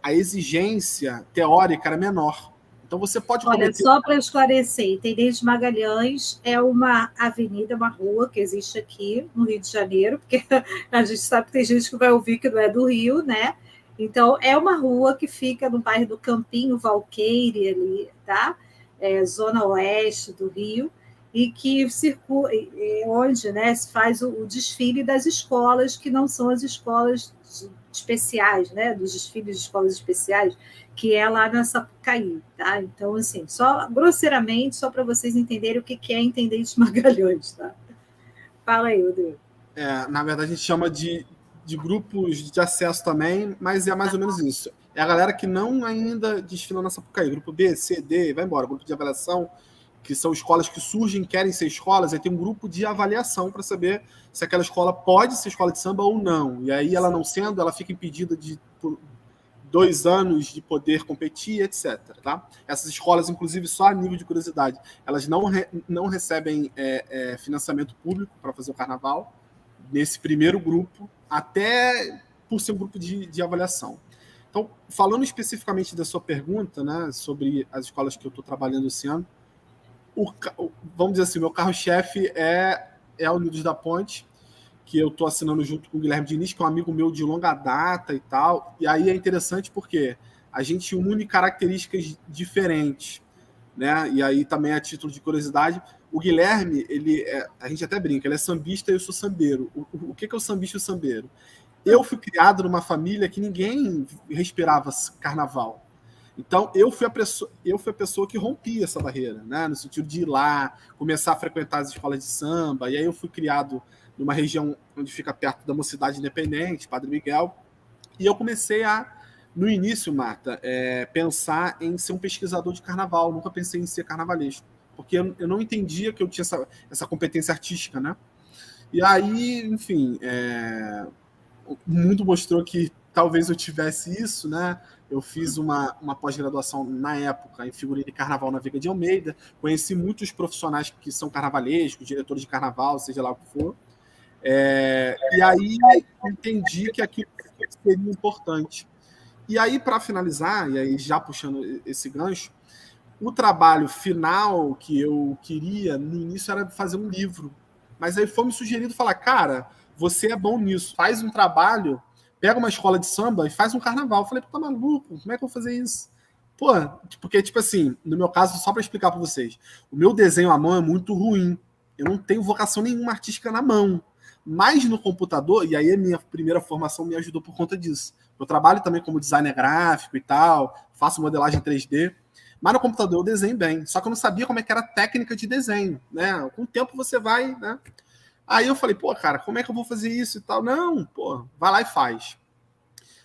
C: a exigência teórica era menor. Então você pode
A: Olha, só para esclarecer, Intendente Magalhães é uma avenida, uma rua que existe aqui no Rio de Janeiro, porque a gente sabe que tem gente que vai ouvir que não é do Rio, né? Então, é uma rua que fica no bairro do Campinho Valqueire, ali, tá? Zona oeste do Rio, e que circula, onde, né, se faz o desfile das escolas, que não são as escolas especiais, né, dos desfiles de escolas especiais, que é lá na Sapucaí, tá? Então, assim, só grosseiramente, só para vocês entenderem o que é Intendente Magalhães, tá? Fala aí, Rodrigo.
C: Na verdade, a gente chama de grupos de acesso também, mas é mais ou menos isso. É a galera que não ainda desfila na Sapucaí, grupo B, C, D, vai embora, grupo de avaliação, que são escolas que surgem, querem ser escolas, aí tem um grupo de avaliação para saber se aquela escola pode ser escola de samba ou não. E aí, ela não sendo, ela fica impedida por 2 anos de poder competir, etc. Tá? Essas escolas, inclusive, só a nível de curiosidade, elas não recebem financiamento público para fazer o carnaval, nesse primeiro grupo, até por ser um grupo de avaliação. Então, falando especificamente da sua pergunta, né, sobre as escolas que eu estou trabalhando esse ano, vamos dizer assim, meu carro-chefe é a Unidos da Ponte, que eu estou assinando junto com o Guilherme Diniz, que é um amigo meu de longa data e tal. E aí é interessante porque a gente une características diferentes, né? E aí também, a título de curiosidade, o Guilherme, a gente até brinca, ele é sambista e eu sou sambeiro. O que é o sambista e o sambeiro? Eu fui criado numa família que ninguém respirava carnaval. Então, eu fui a pessoa que rompia essa barreira, né? No sentido de ir lá, começar a frequentar as escolas de samba. E aí eu fui criado numa região onde fica perto da Mocidade Independente, Padre Miguel. E eu comecei no início, Marta, pensar em ser um pesquisador de carnaval. Nunca pensei em ser carnavalesco, porque eu não entendia que eu tinha essa competência artística, né? E aí, enfim, o mundo mostrou que talvez eu tivesse isso, né? Eu fiz uma pós-graduação na época em figurino e carnaval na Veiga de Almeida, conheci muitos profissionais que são carnavalescos, diretores de carnaval, seja lá o que for, e aí entendi que aquilo seria importante. E aí, para finalizar, e aí já puxando esse gancho, o trabalho final que eu queria no início era fazer um livro, mas aí foi me sugerido falar, cara, você é bom nisso, faz um trabalho, pega uma escola de samba e faz um carnaval. Eu falei, tá maluco, como é que eu vou fazer isso? Pô, porque, tipo assim, no meu caso, só para explicar para vocês, o meu desenho à mão é muito ruim. Eu não tenho vocação nenhuma artística na mão. Mas no computador, e aí a minha primeira formação me ajudou por conta disso. Eu trabalho também como designer gráfico e tal, faço modelagem 3D, mas no computador eu desenho bem. Só que eu não sabia como é que era a técnica de desenho, né? Com o tempo você vai, né? Aí eu falei, pô, cara, como é que eu vou fazer isso e tal? Não, pô, vai lá e faz.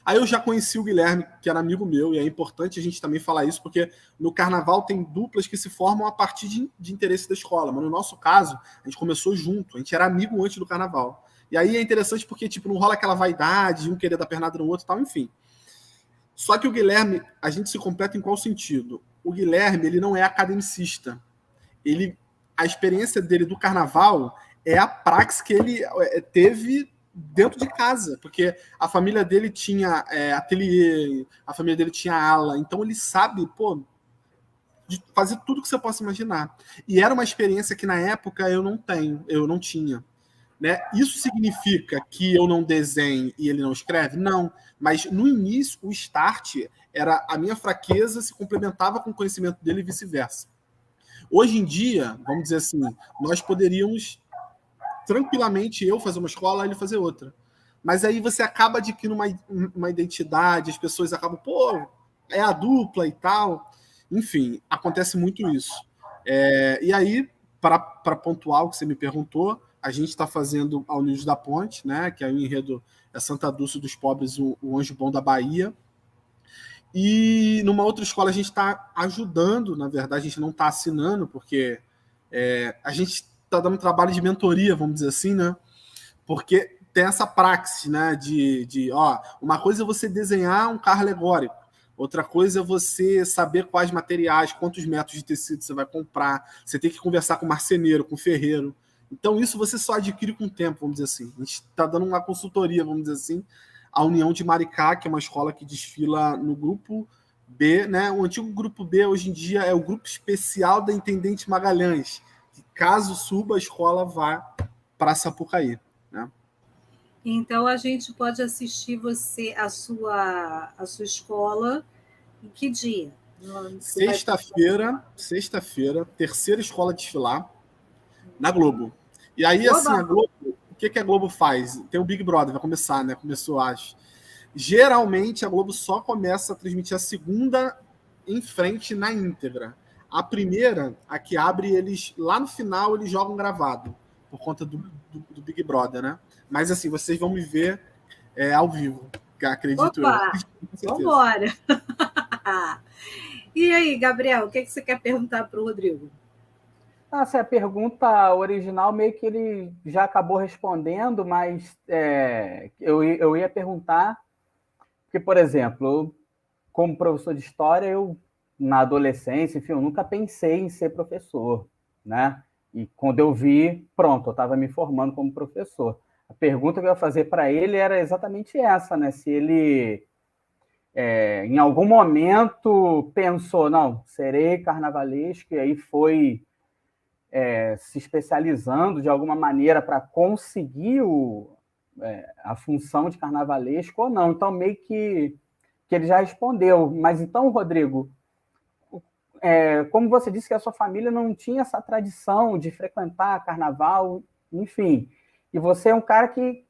C: Aí eu já conheci o Guilherme, que era amigo meu, e é importante a gente também falar isso, porque no carnaval tem duplas que se formam a partir de interesse da escola, mas no nosso caso, a gente começou junto, a gente era amigo antes do carnaval. E aí é interessante porque, tipo, não rola aquela vaidade, um querer dar pernada no outro e tal, enfim. Só que o Guilherme, a gente se completa em qual sentido? O Guilherme, ele não é academicista. A experiência dele do carnaval é a praxe que ele teve dentro de casa, porque a família dele tinha ateliê, a família dele tinha ala, então ele sabe, pô, de fazer tudo que você possa imaginar. E era uma experiência que na época eu não tinha. Né? Isso significa que eu não desenho e ele não escreve? Não, mas no início o start era a minha fraqueza se complementava com o conhecimento dele e vice-versa. Hoje em dia, vamos dizer assim, nós poderíamos tranquilamente eu fazer uma escola, ele fazer outra. Mas aí você acaba adquirindo uma identidade, as pessoas acabam, pô, é a dupla e tal. Enfim, acontece muito isso. E aí, para pontuar o que você me perguntou, a gente está fazendo a Unidos da Ponte, né, que é o enredo é Santa Dulce dos Pobres, o Anjo Bom da Bahia. E numa outra escola a gente está ajudando, na verdade, a gente não está assinando, porque a gente está dando trabalho de mentoria, vamos dizer assim, né? Porque tem essa praxe, né? Uma coisa é você desenhar um carro alegórico, outra coisa é você saber quais materiais, quantos metros de tecido você vai comprar, você tem que conversar com o marceneiro, com o ferreiro. Então, isso você só adquire com o tempo, vamos dizer assim. A gente está dando uma consultoria, vamos dizer assim, à União de Maricá, que é uma escola que desfila no grupo B, né? O antigo grupo B, hoje em dia, é o grupo especial da Intendente Magalhães, que caso suba, a escola vá para Sapucaí, né?
A: Então, a gente pode assistir a sua escola em que dia?
C: Sexta-feira, terceira escola desfilar, na Globo. E aí, assim, a Globo, o que a Globo faz? Tem o Big Brother, vai começar, né? Começou, acho. Geralmente, a Globo só começa a transmitir a segunda em frente na íntegra. A primeira, a que abre, eles lá no final, eles jogam gravado, por conta do Big Brother, né? Mas, assim, vocês vão me ver ao vivo, acredito eu.
A: Opa! Vamos embora! E aí, Gabriel, o que você quer perguntar para o Rodrigo?
D: Essa é a pergunta original, meio que ele já acabou respondendo, mas eu ia perguntar, porque, por exemplo, como professor de história, na adolescência, enfim, eu nunca pensei em ser professor, né? E quando eu vi, pronto, eu estava me formando como professor. A pergunta que eu ia fazer para ele era exatamente essa, né? Se ele, em algum momento, pensou, não, serei carnavalesco, e aí foi se especializando de alguma maneira para conseguir a função de carnavalesco ou não. Então, meio que ele já respondeu. Mas então, Rodrigo, como você disse que a sua família não tinha essa tradição de frequentar carnaval, enfim, e você é um cara que,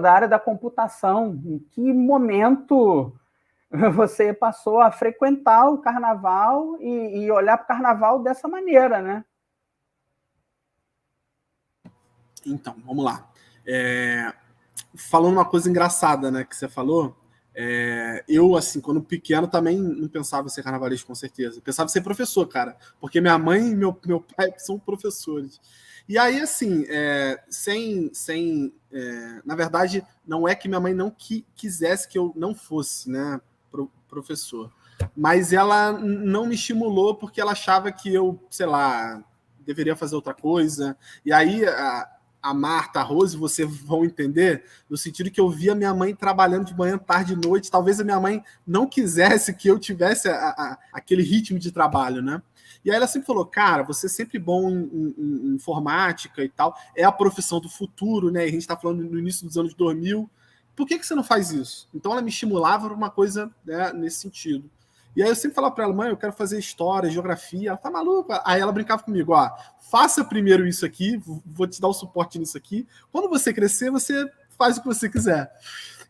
D: da área da computação, em que momento você passou a frequentar o carnaval e olhar para o carnaval dessa maneira, né?
C: Então, vamos lá. Falando uma coisa engraçada, né, que você falou, eu, assim, quando pequeno, também não pensava em ser carnavalesco, com certeza. Eu pensava em ser professor, cara, porque minha mãe e meu pai são professores. E aí, assim, na verdade, não é que minha mãe não quisesse que eu não fosse, né, professor, mas ela não me estimulou porque ela achava que eu, sei lá, deveria fazer outra coisa. E aí a Marta, a Rose, vocês vão entender, no sentido que eu via minha mãe trabalhando de manhã, tarde e noite. Talvez a minha mãe não quisesse que eu tivesse aquele ritmo de trabalho, né? E aí ela sempre falou, cara, você é sempre bom em informática e tal, é a profissão do futuro, né? E a gente está falando no início dos anos 2000, por que você não faz isso? Então ela me estimulava para uma coisa, né, nesse sentido. E aí eu sempre falava para ela, mãe, eu quero fazer história, geografia. Ela tá maluca? Aí ela brincava comigo, ó, faça primeiro isso aqui, vou te dar o suporte nisso aqui. Quando você crescer, você faz o que você quiser.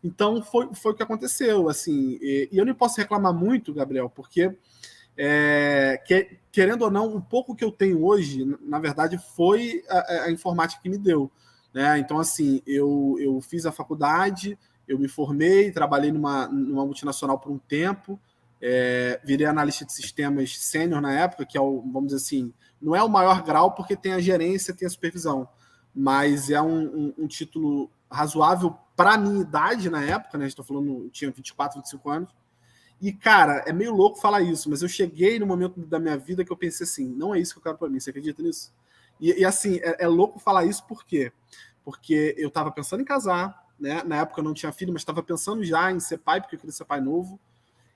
C: Então foi o que aconteceu, assim. E eu não posso reclamar muito, Gabriel, porque querendo ou não, o pouco que eu tenho hoje, na verdade, foi a informática que me deu. Né? Então, assim, eu fiz a faculdade, eu me formei, trabalhei numa multinacional por um tempo, virei analista de sistemas sênior na época, que é vamos dizer assim, não é o maior grau porque tem a gerência, tem a supervisão, mas é um título razoável para a minha idade na época, né? A gente tá falando, eu tinha 24, 25 anos. E, cara, é meio louco falar isso, mas eu cheguei no momento da minha vida que eu pensei assim, não é isso que eu quero para mim, você acredita nisso? E assim, é louco falar isso por quê? Porque eu estava pensando em casar, né? Na época eu não tinha filho, mas estava pensando já em ser pai, porque eu queria ser pai novo.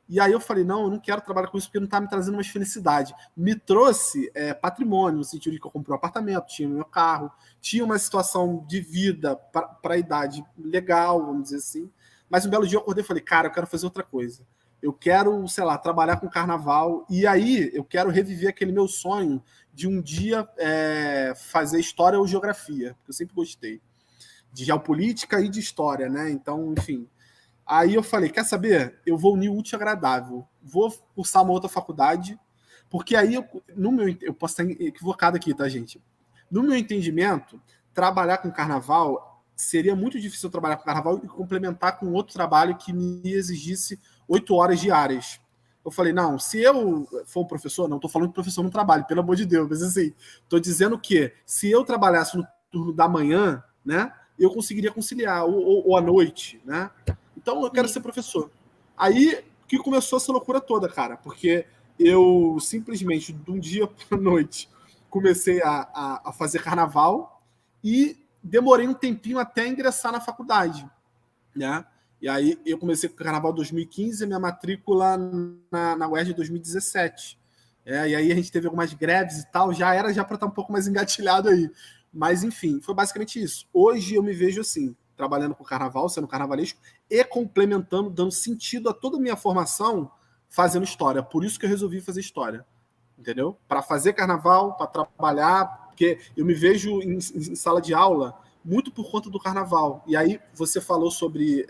C: E aí eu falei, não, eu não quero trabalhar com isso porque não está me trazendo mais felicidade. Me trouxe patrimônio, no sentido de que eu comprei um apartamento, tinha meu carro, tinha uma situação de vida para a idade legal, vamos dizer assim. Mas um belo dia eu acordei e falei, cara, eu quero fazer outra coisa. Eu quero, sei lá, trabalhar com carnaval. E aí eu quero reviver aquele meu sonho de um dia fazer história ou geografia, porque eu sempre gostei de geopolítica e de história, né? Então, enfim. Aí eu falei, quer saber? Eu vou unir o útil ao agradável. Vou cursar uma outra faculdade, porque aí, eu posso estar equivocado aqui, tá, gente? No meu entendimento, trabalhar com carnaval seria muito difícil eu trabalhar com carnaval e complementar com outro trabalho que me exigisse 8 horas diárias. Eu falei, não, se eu for um professor, não estou falando que professor não trabalha, pelo amor de Deus, mas assim, estou dizendo que se eu trabalhasse no turno da manhã, né, eu conseguiria conciliar, ou à noite, né? Então eu quero ser professor. Aí que começou essa loucura toda, cara, porque eu simplesmente, de um dia para noite, comecei a fazer carnaval e demorei um tempinho até ingressar na faculdade, né? E aí eu comecei com o carnaval em 2015 e minha matrícula na UERJ em 2017. E aí a gente teve algumas greves e tal, já para estar um pouco mais engatilhado aí. Mas, enfim, foi basicamente isso. Hoje eu me vejo assim, trabalhando com carnaval, sendo carnavalesco, e complementando, dando sentido a toda a minha formação, fazendo história. Por isso que eu resolvi fazer história. Entendeu? Para fazer carnaval, para trabalhar, porque eu me vejo em sala de aula muito por conta do carnaval. E aí você falou sobre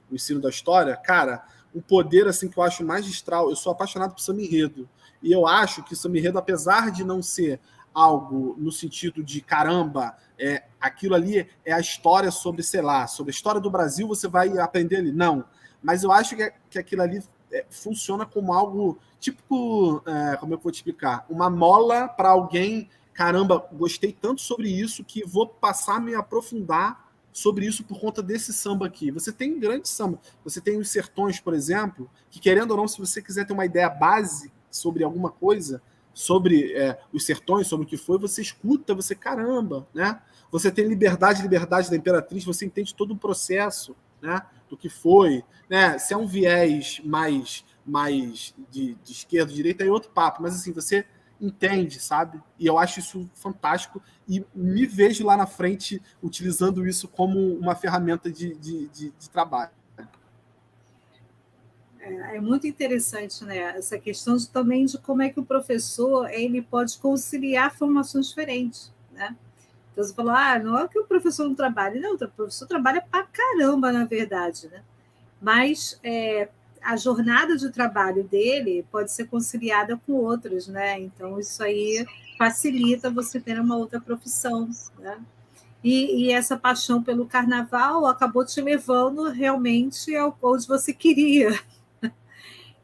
C: o ensino da história. Cara, um poder assim que eu acho magistral, eu sou apaixonado por samba enredo. E eu acho que samba enredo, apesar de não ser algo no sentido de caramba, aquilo ali é a história sobre, sei lá, sobre a história do Brasil, você vai aprender ali. Não. Mas eu acho que aquilo ali funciona como algo tipo, como é que eu vou te explicar? Uma mola para alguém, caramba, gostei tanto sobre isso que vou passar a me aprofundar sobre isso por conta desse samba aqui. Você tem grande samba. Você tem os sertões, por exemplo, que querendo ou não, se você quiser ter uma ideia base sobre alguma coisa, sobre os sertões, sobre o que foi, você escuta, você caramba, né? Você tem liberdade da Imperatriz, você entende todo o processo, né, do que foi, né? Se é um viés mais de esquerda, direita, é outro papo, mas assim, você entende, sabe? E eu acho isso fantástico e me vejo lá na frente utilizando isso como uma ferramenta de trabalho.
A: É muito interessante, né? Essa questão também de como é que o professor ele pode conciliar formações diferentes, né? Então você falou, não é que o professor não trabalha, não, o professor trabalha pra caramba, na verdade, né? Mas a jornada de trabalho dele pode ser conciliada com outras, né? Então isso aí facilita você ter uma outra profissão, né? E essa paixão pelo carnaval acabou te levando realmente ao onde você queria.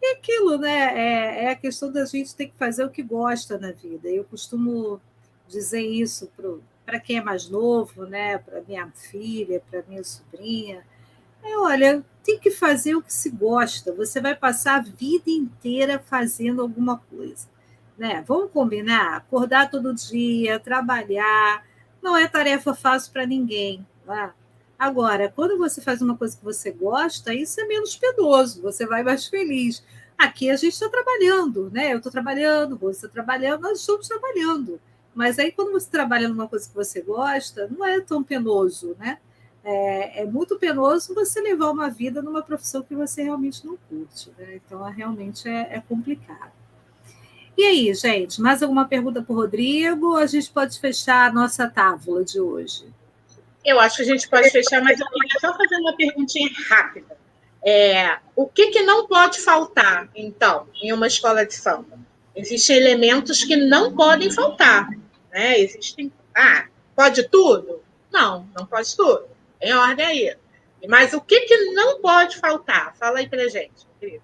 A: E aquilo, né? É a questão da gente ter que fazer o que gosta na vida. Eu costumo dizer isso para quem é mais novo, né? Para minha filha, para minha sobrinha. Olha, tem que fazer o que se gosta. Você vai passar a vida inteira fazendo alguma coisa, né? Vamos combinar? Acordar todo dia, trabalhar, não é tarefa fácil para ninguém, tá? Agora, quando você faz uma coisa que você gosta, isso é menos penoso, você vai mais feliz. Aqui a gente está trabalhando, né? Eu estou trabalhando, você está trabalhando, nós estamos trabalhando. Mas aí, quando você trabalha numa coisa que você gosta, não é tão penoso, né? É muito penoso você levar uma vida numa profissão que você realmente não curte, né? Então, realmente é complicado. E aí, gente, mais alguma pergunta para o Rodrigo? Ou a gente pode fechar a nossa tábua de hoje?
B: Eu acho que a gente pode fechar, mas eu queria só fazer uma perguntinha rápida. O que não pode faltar, então, em uma escola de samba? Existem elementos que não podem faltar, né? Existem. Pode tudo? Não pode tudo. Em ordem aí. Mas o que não pode faltar? Fala aí pra gente, querido.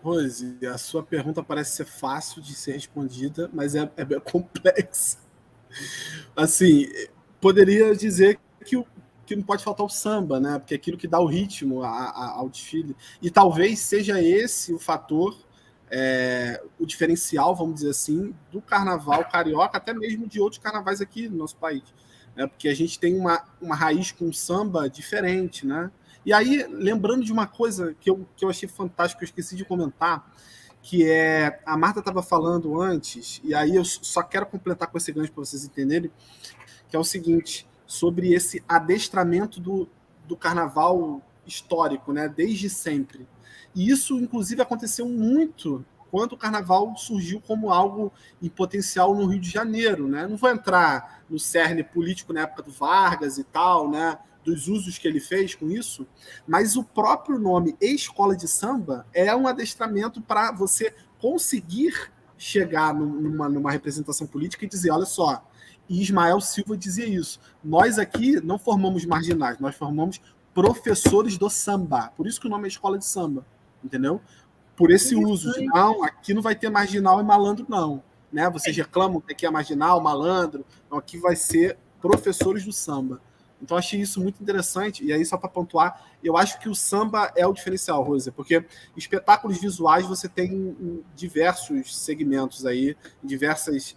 C: Rose, a sua pergunta parece ser fácil de ser respondida, mas é bem complexa. Assim, poderia dizer que não pode faltar o samba, né? Porque é aquilo que dá o ritmo ao desfile. E talvez seja esse o fator, o diferencial, vamos dizer assim, do carnaval carioca, até mesmo de outros carnavais aqui no nosso país. Né? Porque a gente tem uma raiz com samba diferente, né? E aí, lembrando de uma coisa que eu achei fantástico, eu esqueci de comentar, que a Marta estava falando antes, e aí eu só quero completar com esse gancho para vocês entenderem, que é o seguinte, sobre esse adestramento do carnaval histórico, né, desde sempre. E isso, inclusive, aconteceu muito quando o carnaval surgiu como algo em potencial no Rio de Janeiro. Né? Não vou entrar no cerne político na época do Vargas e tal, né, dos usos que ele fez com isso, mas o próprio nome Escola de Samba é um adestramento para você conseguir chegar numa representação política e dizer, olha só, e Ismael Silva dizia isso, nós aqui não formamos marginais, nós formamos professores do samba, por isso que o nome é Escola de Samba, entendeu? Por esse uso de, não, aqui não vai ter marginal e malandro, não. Né? Vocês reclamam que aqui é marginal, malandro, não, aqui vai ser professores do samba. Então, achei isso muito interessante. E aí, só para pontuar, eu acho que o samba é o diferencial, Rosa, porque espetáculos visuais você tem em diversos segmentos aí, em diversos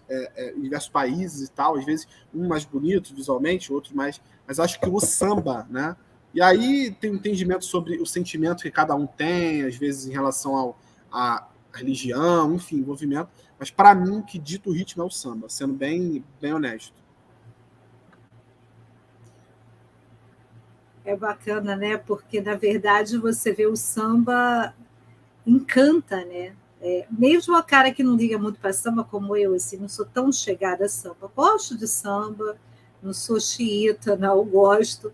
C: países e tal, às vezes um mais bonito visualmente, outro mais... Mas acho que o samba, né? E aí tem um entendimento sobre o sentimento que cada um tem, às vezes em relação à religião, enfim, envolvimento. Mas, para mim, o que dita o ritmo é o samba, sendo bem honesto.
A: É bacana, né? Porque, na verdade, você vê o samba encanta, né? Mesmo a cara que não liga muito para samba, como eu, assim, não sou tão chegada a samba. Gosto de samba, não sou xiita, não gosto.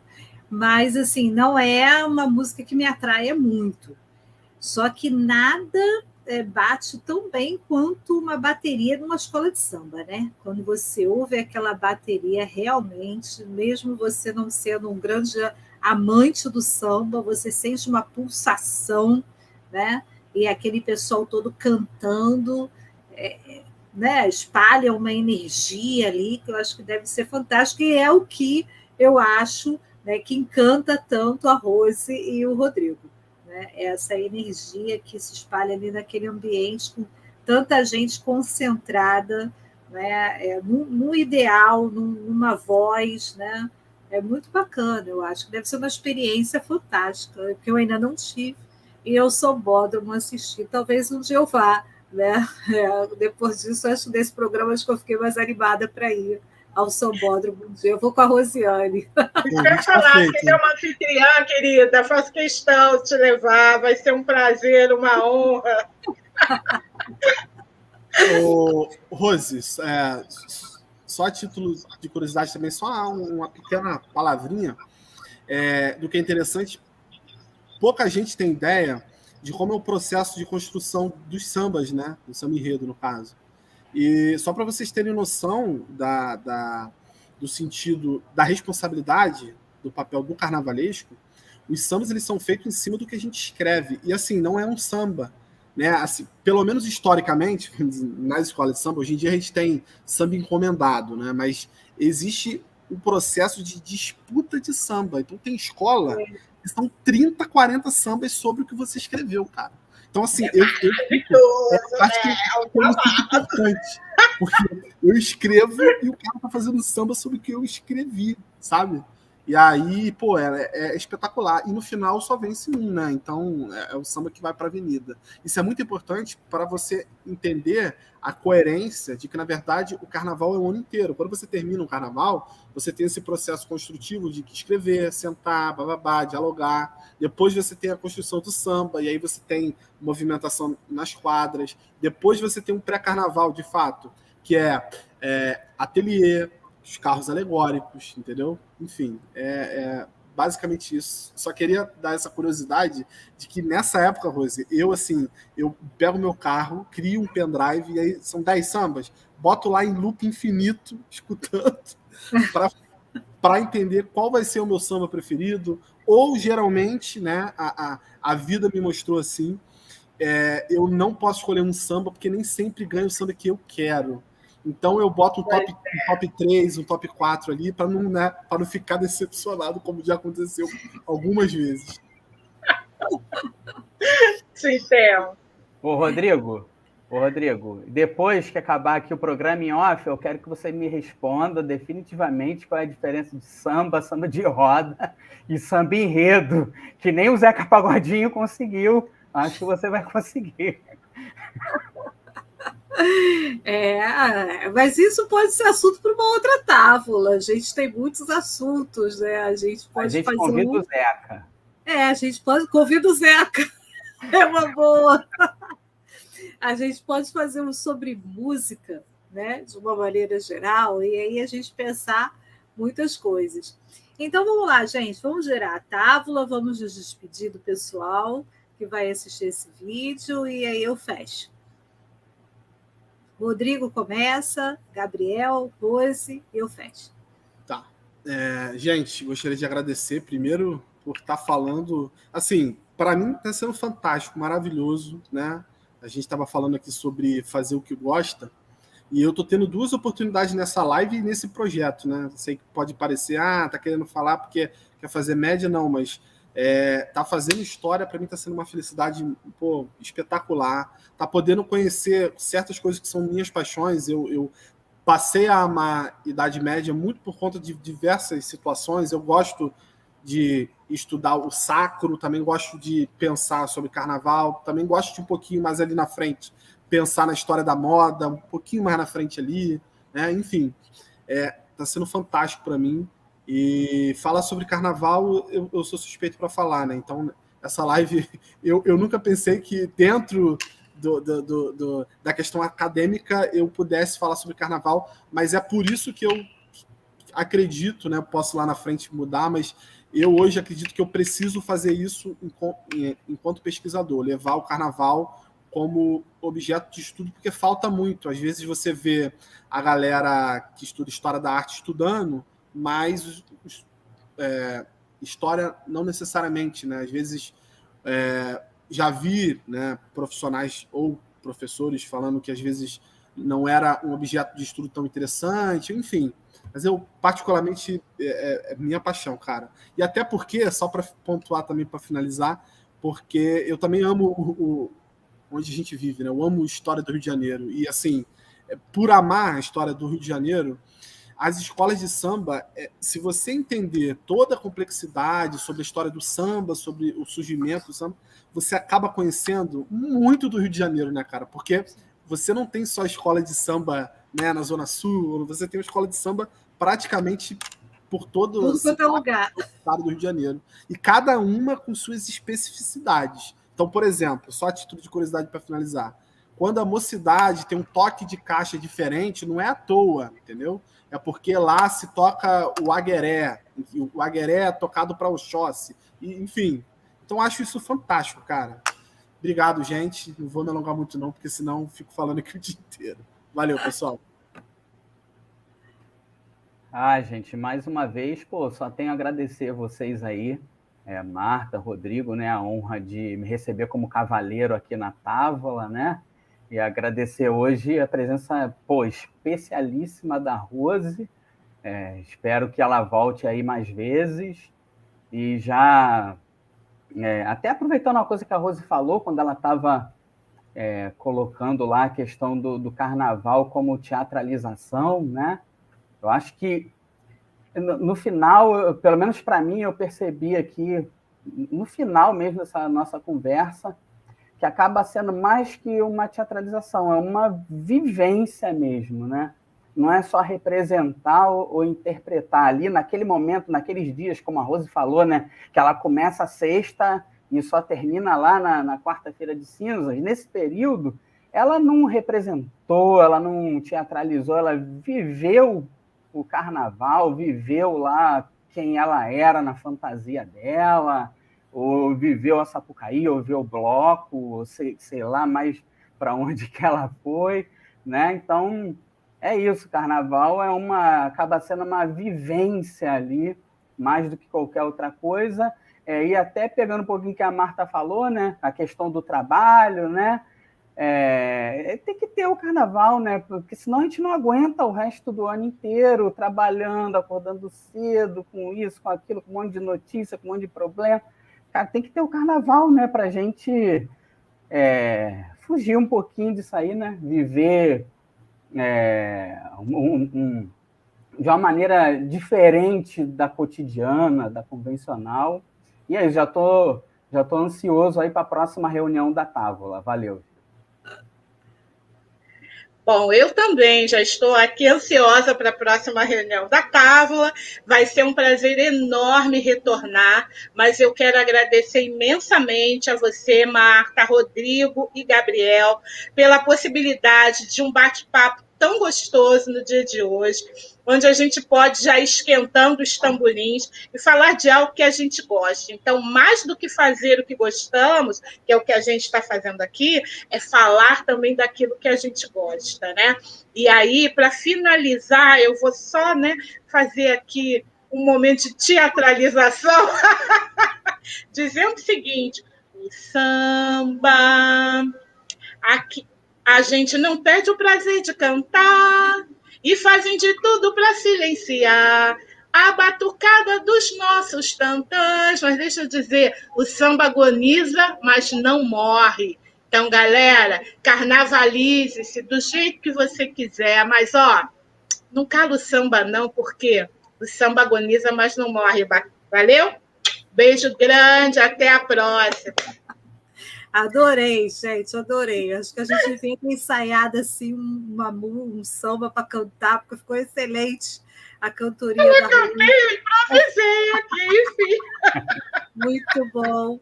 A: Mas, assim, não é uma música que me atraia muito. Só que nada bate tão bem quanto uma bateria numa escola de samba, né? Quando você ouve aquela bateria, realmente, mesmo você não sendo um grande amante do samba, você sente uma pulsação, né? E aquele pessoal todo cantando, né? Espalha uma energia ali que eu acho que deve ser fantástico, e é o que eu acho, né, que encanta tanto a Rose e o Rodrigo. Né? Essa energia que se espalha ali naquele ambiente com tanta gente concentrada, né? No ideal, numa voz, né? É muito bacana, eu acho que deve ser uma experiência fantástica, que eu ainda não tive, e eu sou bódromo assistir, talvez um dia eu vá, né? Depois disso, acho que desse programa acho que eu fiquei mais animada para ir ao Sambódromo um dia. Eu vou com a Rosiane.
B: Eu quero falar que ele é uma anfitriã, querida. Faço questão de te levar. Vai ser um prazer, uma honra.
C: Rose, só a título de curiosidade também, só uma pequena palavrinha do que é interessante. Pouca gente tem ideia de como é o processo de construção dos sambas, né? Do samba enredo, no caso. E só para vocês terem noção do sentido da responsabilidade do papel do carnavalesco, os sambas eles são feitos em cima do que a gente escreve. E assim, não é um samba. Né? Assim, pelo menos historicamente, nas escolas de samba, hoje em dia a gente tem samba encomendado, né? Mas existe um processo de disputa de samba. Então tem escola que são 30, 40 sambas sobre o que você escreveu, cara. Então, assim, eu acho que é muito importante, porque eu escrevo e o cara tá fazendo samba sobre o que eu escrevi, sabe? E aí, pô, é espetacular. E no final só vence um, né? Então é o samba que vai para a avenida. Isso é muito importante para você entender a coerência de que, na verdade, o carnaval é o ano inteiro. Quando você termina um carnaval, você tem esse processo construtivo de escrever, sentar, bababá, dialogar. Depois você tem a construção do samba, e aí você tem movimentação nas quadras. Depois você tem um pré-carnaval, de fato, que é ateliê, os carros alegóricos, entendeu? Enfim, basicamente isso. Só queria dar essa curiosidade de que nessa época, Rose, eu pego meu carro, crio um pendrive, e aí são 10 sambas, boto lá em loop infinito, escutando, para entender qual vai ser o meu samba preferido, ou geralmente, né, a vida me mostrou assim, eu não posso escolher um samba, porque nem sempre ganho o samba que eu quero. Então eu boto um top 3, um top 4 ali, para não, né, não ficar decepcionado, como já aconteceu algumas vezes.
B: Sim, Theo.
D: Ô, Rodrigo, depois que acabar aqui o programa em off, eu quero que você me responda definitivamente qual é a diferença de samba, samba de roda e samba enredo, que nem o Zeca Pagodinho conseguiu. Acho que você vai conseguir.
A: Mas isso pode ser assunto para uma outra tábua. A gente tem muitos assuntos, né? A gente pode fazer
D: convida o Zeca.
A: A gente pode convida o Zeca. É uma boa. A gente pode fazer um sobre música, né? De uma maneira geral, e aí a gente pensar muitas coisas. Então vamos lá, gente. Vamos gerar a tábua, vamos nos despedir do pessoal que vai assistir esse vídeo, e aí eu fecho. Rodrigo começa, Gabriel, Rose, e eu fecho.
C: Tá. Gente, gostaria de agradecer primeiro por estar falando. Assim, para mim está sendo fantástico, maravilhoso, né? A gente estava falando aqui sobre fazer o que gosta, e eu estou tendo 2 oportunidades nessa live e nesse projeto, né? Sei que pode parecer, tá querendo falar porque quer fazer média, não, mas tá fazendo história, para mim está sendo uma felicidade, pô, espetacular. Tá podendo conhecer certas coisas que são minhas paixões. Eu passei a amar Idade Média muito por conta de diversas situações. Eu gosto de estudar o sacro, também gosto de pensar sobre carnaval, também gosto de um pouquinho mais ali na frente, pensar na história da moda, um pouquinho mais na frente ali, né? Enfim, tá sendo fantástico para mim. E falar sobre carnaval, eu sou suspeito para falar, né? Então, essa live, eu nunca pensei que dentro da questão acadêmica eu pudesse falar sobre carnaval, mas é por isso que eu acredito, né? Posso lá na frente mudar, mas eu hoje acredito que eu preciso fazer isso enquanto pesquisador, levar o carnaval como objeto de estudo, porque falta muito. Às vezes você vê a galera que estuda história da arte estudando, mas história não necessariamente, né? Às vezes já vi, né, profissionais ou professores falando que às vezes não era um objeto de estudo tão interessante, enfim. Mas eu, particularmente, é minha paixão, cara. E até porque, só para pontuar também, para finalizar, porque eu também amo onde a gente vive, né? Eu amo a história do Rio de Janeiro. E, assim, por amar a história do Rio de Janeiro, as escolas de samba, se você entender toda a complexidade sobre a história do samba, sobre o surgimento do samba, você acaba conhecendo muito do Rio de Janeiro, né, cara? Porque você não tem só escola de samba, né, na Zona Sul, você tem uma escola de samba praticamente por todo
A: o estado
C: do Rio de Janeiro. E cada uma com suas especificidades. Então, por exemplo, só a título de curiosidade para finalizar, quando a Mocidade tem um toque de caixa diferente, não é à toa, entendeu? É porque lá se toca o agueré, o agueré é tocado para Oxóssi, enfim. Então acho isso fantástico, cara. Obrigado, gente. Não vou me alongar muito não, porque senão fico falando aqui o dia inteiro. Valeu, pessoal.
D: Gente, mais uma vez, só tenho a agradecer a vocês aí, Marta, Rodrigo, né, a honra de me receber como cavaleiro aqui na Távola, né? E agradecer hoje a presença, especialíssima da Rose. Espero que ela volte aí mais vezes. E já, até aproveitando uma coisa que a Rose falou, quando ela estava colocando lá a questão do carnaval como teatralização, né? Eu acho que no final, pelo menos para mim, eu percebi aqui, no final mesmo dessa nossa conversa, que acaba sendo mais que uma teatralização, é uma vivência mesmo, né? Não é só representar ou interpretar ali naquele momento, naqueles dias, como a Rose falou, né? Que ela começa a sexta e só termina lá na quarta-feira de cinzas. Nesse período, ela não representou, ela não teatralizou, ela viveu o carnaval, viveu lá quem ela era na fantasia dela, ou viveu a Sapucaí, ou viu o bloco, ou sei lá mais para onde que ela foi, né? Então, é isso, carnaval acaba sendo uma vivência ali, mais do que qualquer outra coisa, e até pegando um pouquinho que a Marta falou, né? A questão do trabalho, né? Tem que ter o carnaval, né? Porque senão a gente não aguenta o resto do ano inteiro trabalhando, acordando cedo, com isso, com aquilo, com um monte de notícia, com um monte de problema. Cara, tem que ter o carnaval, né? Para a gente fugir um pouquinho disso aí, né? Viver de uma maneira diferente da cotidiana, da convencional. E aí, já tô ansioso aí para a próxima reunião da Távola. Valeu.
B: Bom, eu também já estou aqui ansiosa para a próxima reunião da Távola. Vai ser um prazer enorme retornar, mas eu quero agradecer imensamente a você, Marta, Rodrigo e Gabriel, pela possibilidade de um bate-papo tão gostoso no dia de hoje, onde a gente pode já ir esquentando os tamborins e falar de algo que a gente gosta. Então, mais do que fazer o que gostamos, que é o que a gente está fazendo aqui, é falar também daquilo que a gente gosta, né? E aí, para finalizar, eu vou só, né, fazer aqui um momento de teatralização, dizendo o seguinte: o samba, aqui, a gente não perde o prazer de cantar e fazem de tudo para silenciar a batucada dos nossos tantãs. Mas deixa eu dizer, o samba agoniza, mas não morre. Então, galera, carnavalize-se do jeito que você quiser, mas, não cala o samba não, porque o samba agoniza, mas não morre. Valeu? Beijo grande, até a próxima.
A: Adorei, gente, adorei. Acho que a gente devia ter ensaiado assim um samba para cantar, porque ficou excelente a cantoria da Rose.
B: Eu improvisei aqui, sim.
A: Muito bom.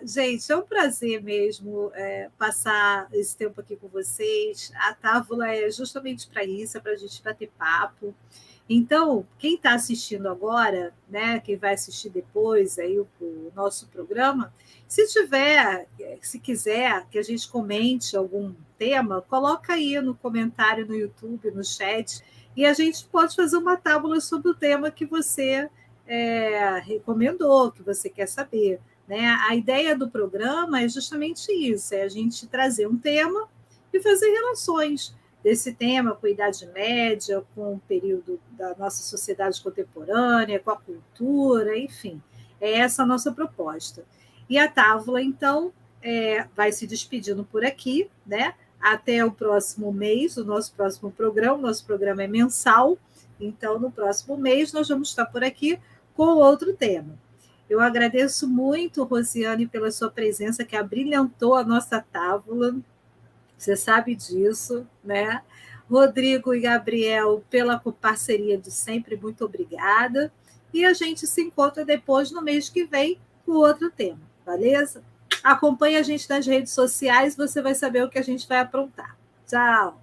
A: Gente, é um prazer mesmo passar esse tempo aqui com vocês. A Távola é justamente para isso, é para a gente bater papo. Então, quem está assistindo agora, né, quem vai assistir depois aí o nosso programa, se quiser que a gente comente algum tema, coloca aí no comentário no YouTube, no chat, e a gente pode fazer uma tábua sobre o tema que você recomendou, que você quer saber. Né? A ideia do programa é justamente isso, é a gente trazer um tema e fazer relações desse tema com a Idade Média, com o período da nossa sociedade contemporânea, com a cultura, enfim. É essa a nossa proposta. E a Távola, então, vai se despedindo por aqui, né? Até o próximo mês, o nosso próximo programa. O nosso programa é mensal, então, no próximo mês, nós vamos estar por aqui com outro tema. Eu agradeço muito, Rosiane, pela sua presença, que abrilhantou a nossa Távola. Você sabe disso, né? Rodrigo e Gabriel, pela parceria de sempre, muito obrigada. E a gente se encontra depois, no mês que vem, com outro tema, beleza? Acompanhe a gente nas redes sociais, você vai saber o que a gente vai aprontar. Tchau!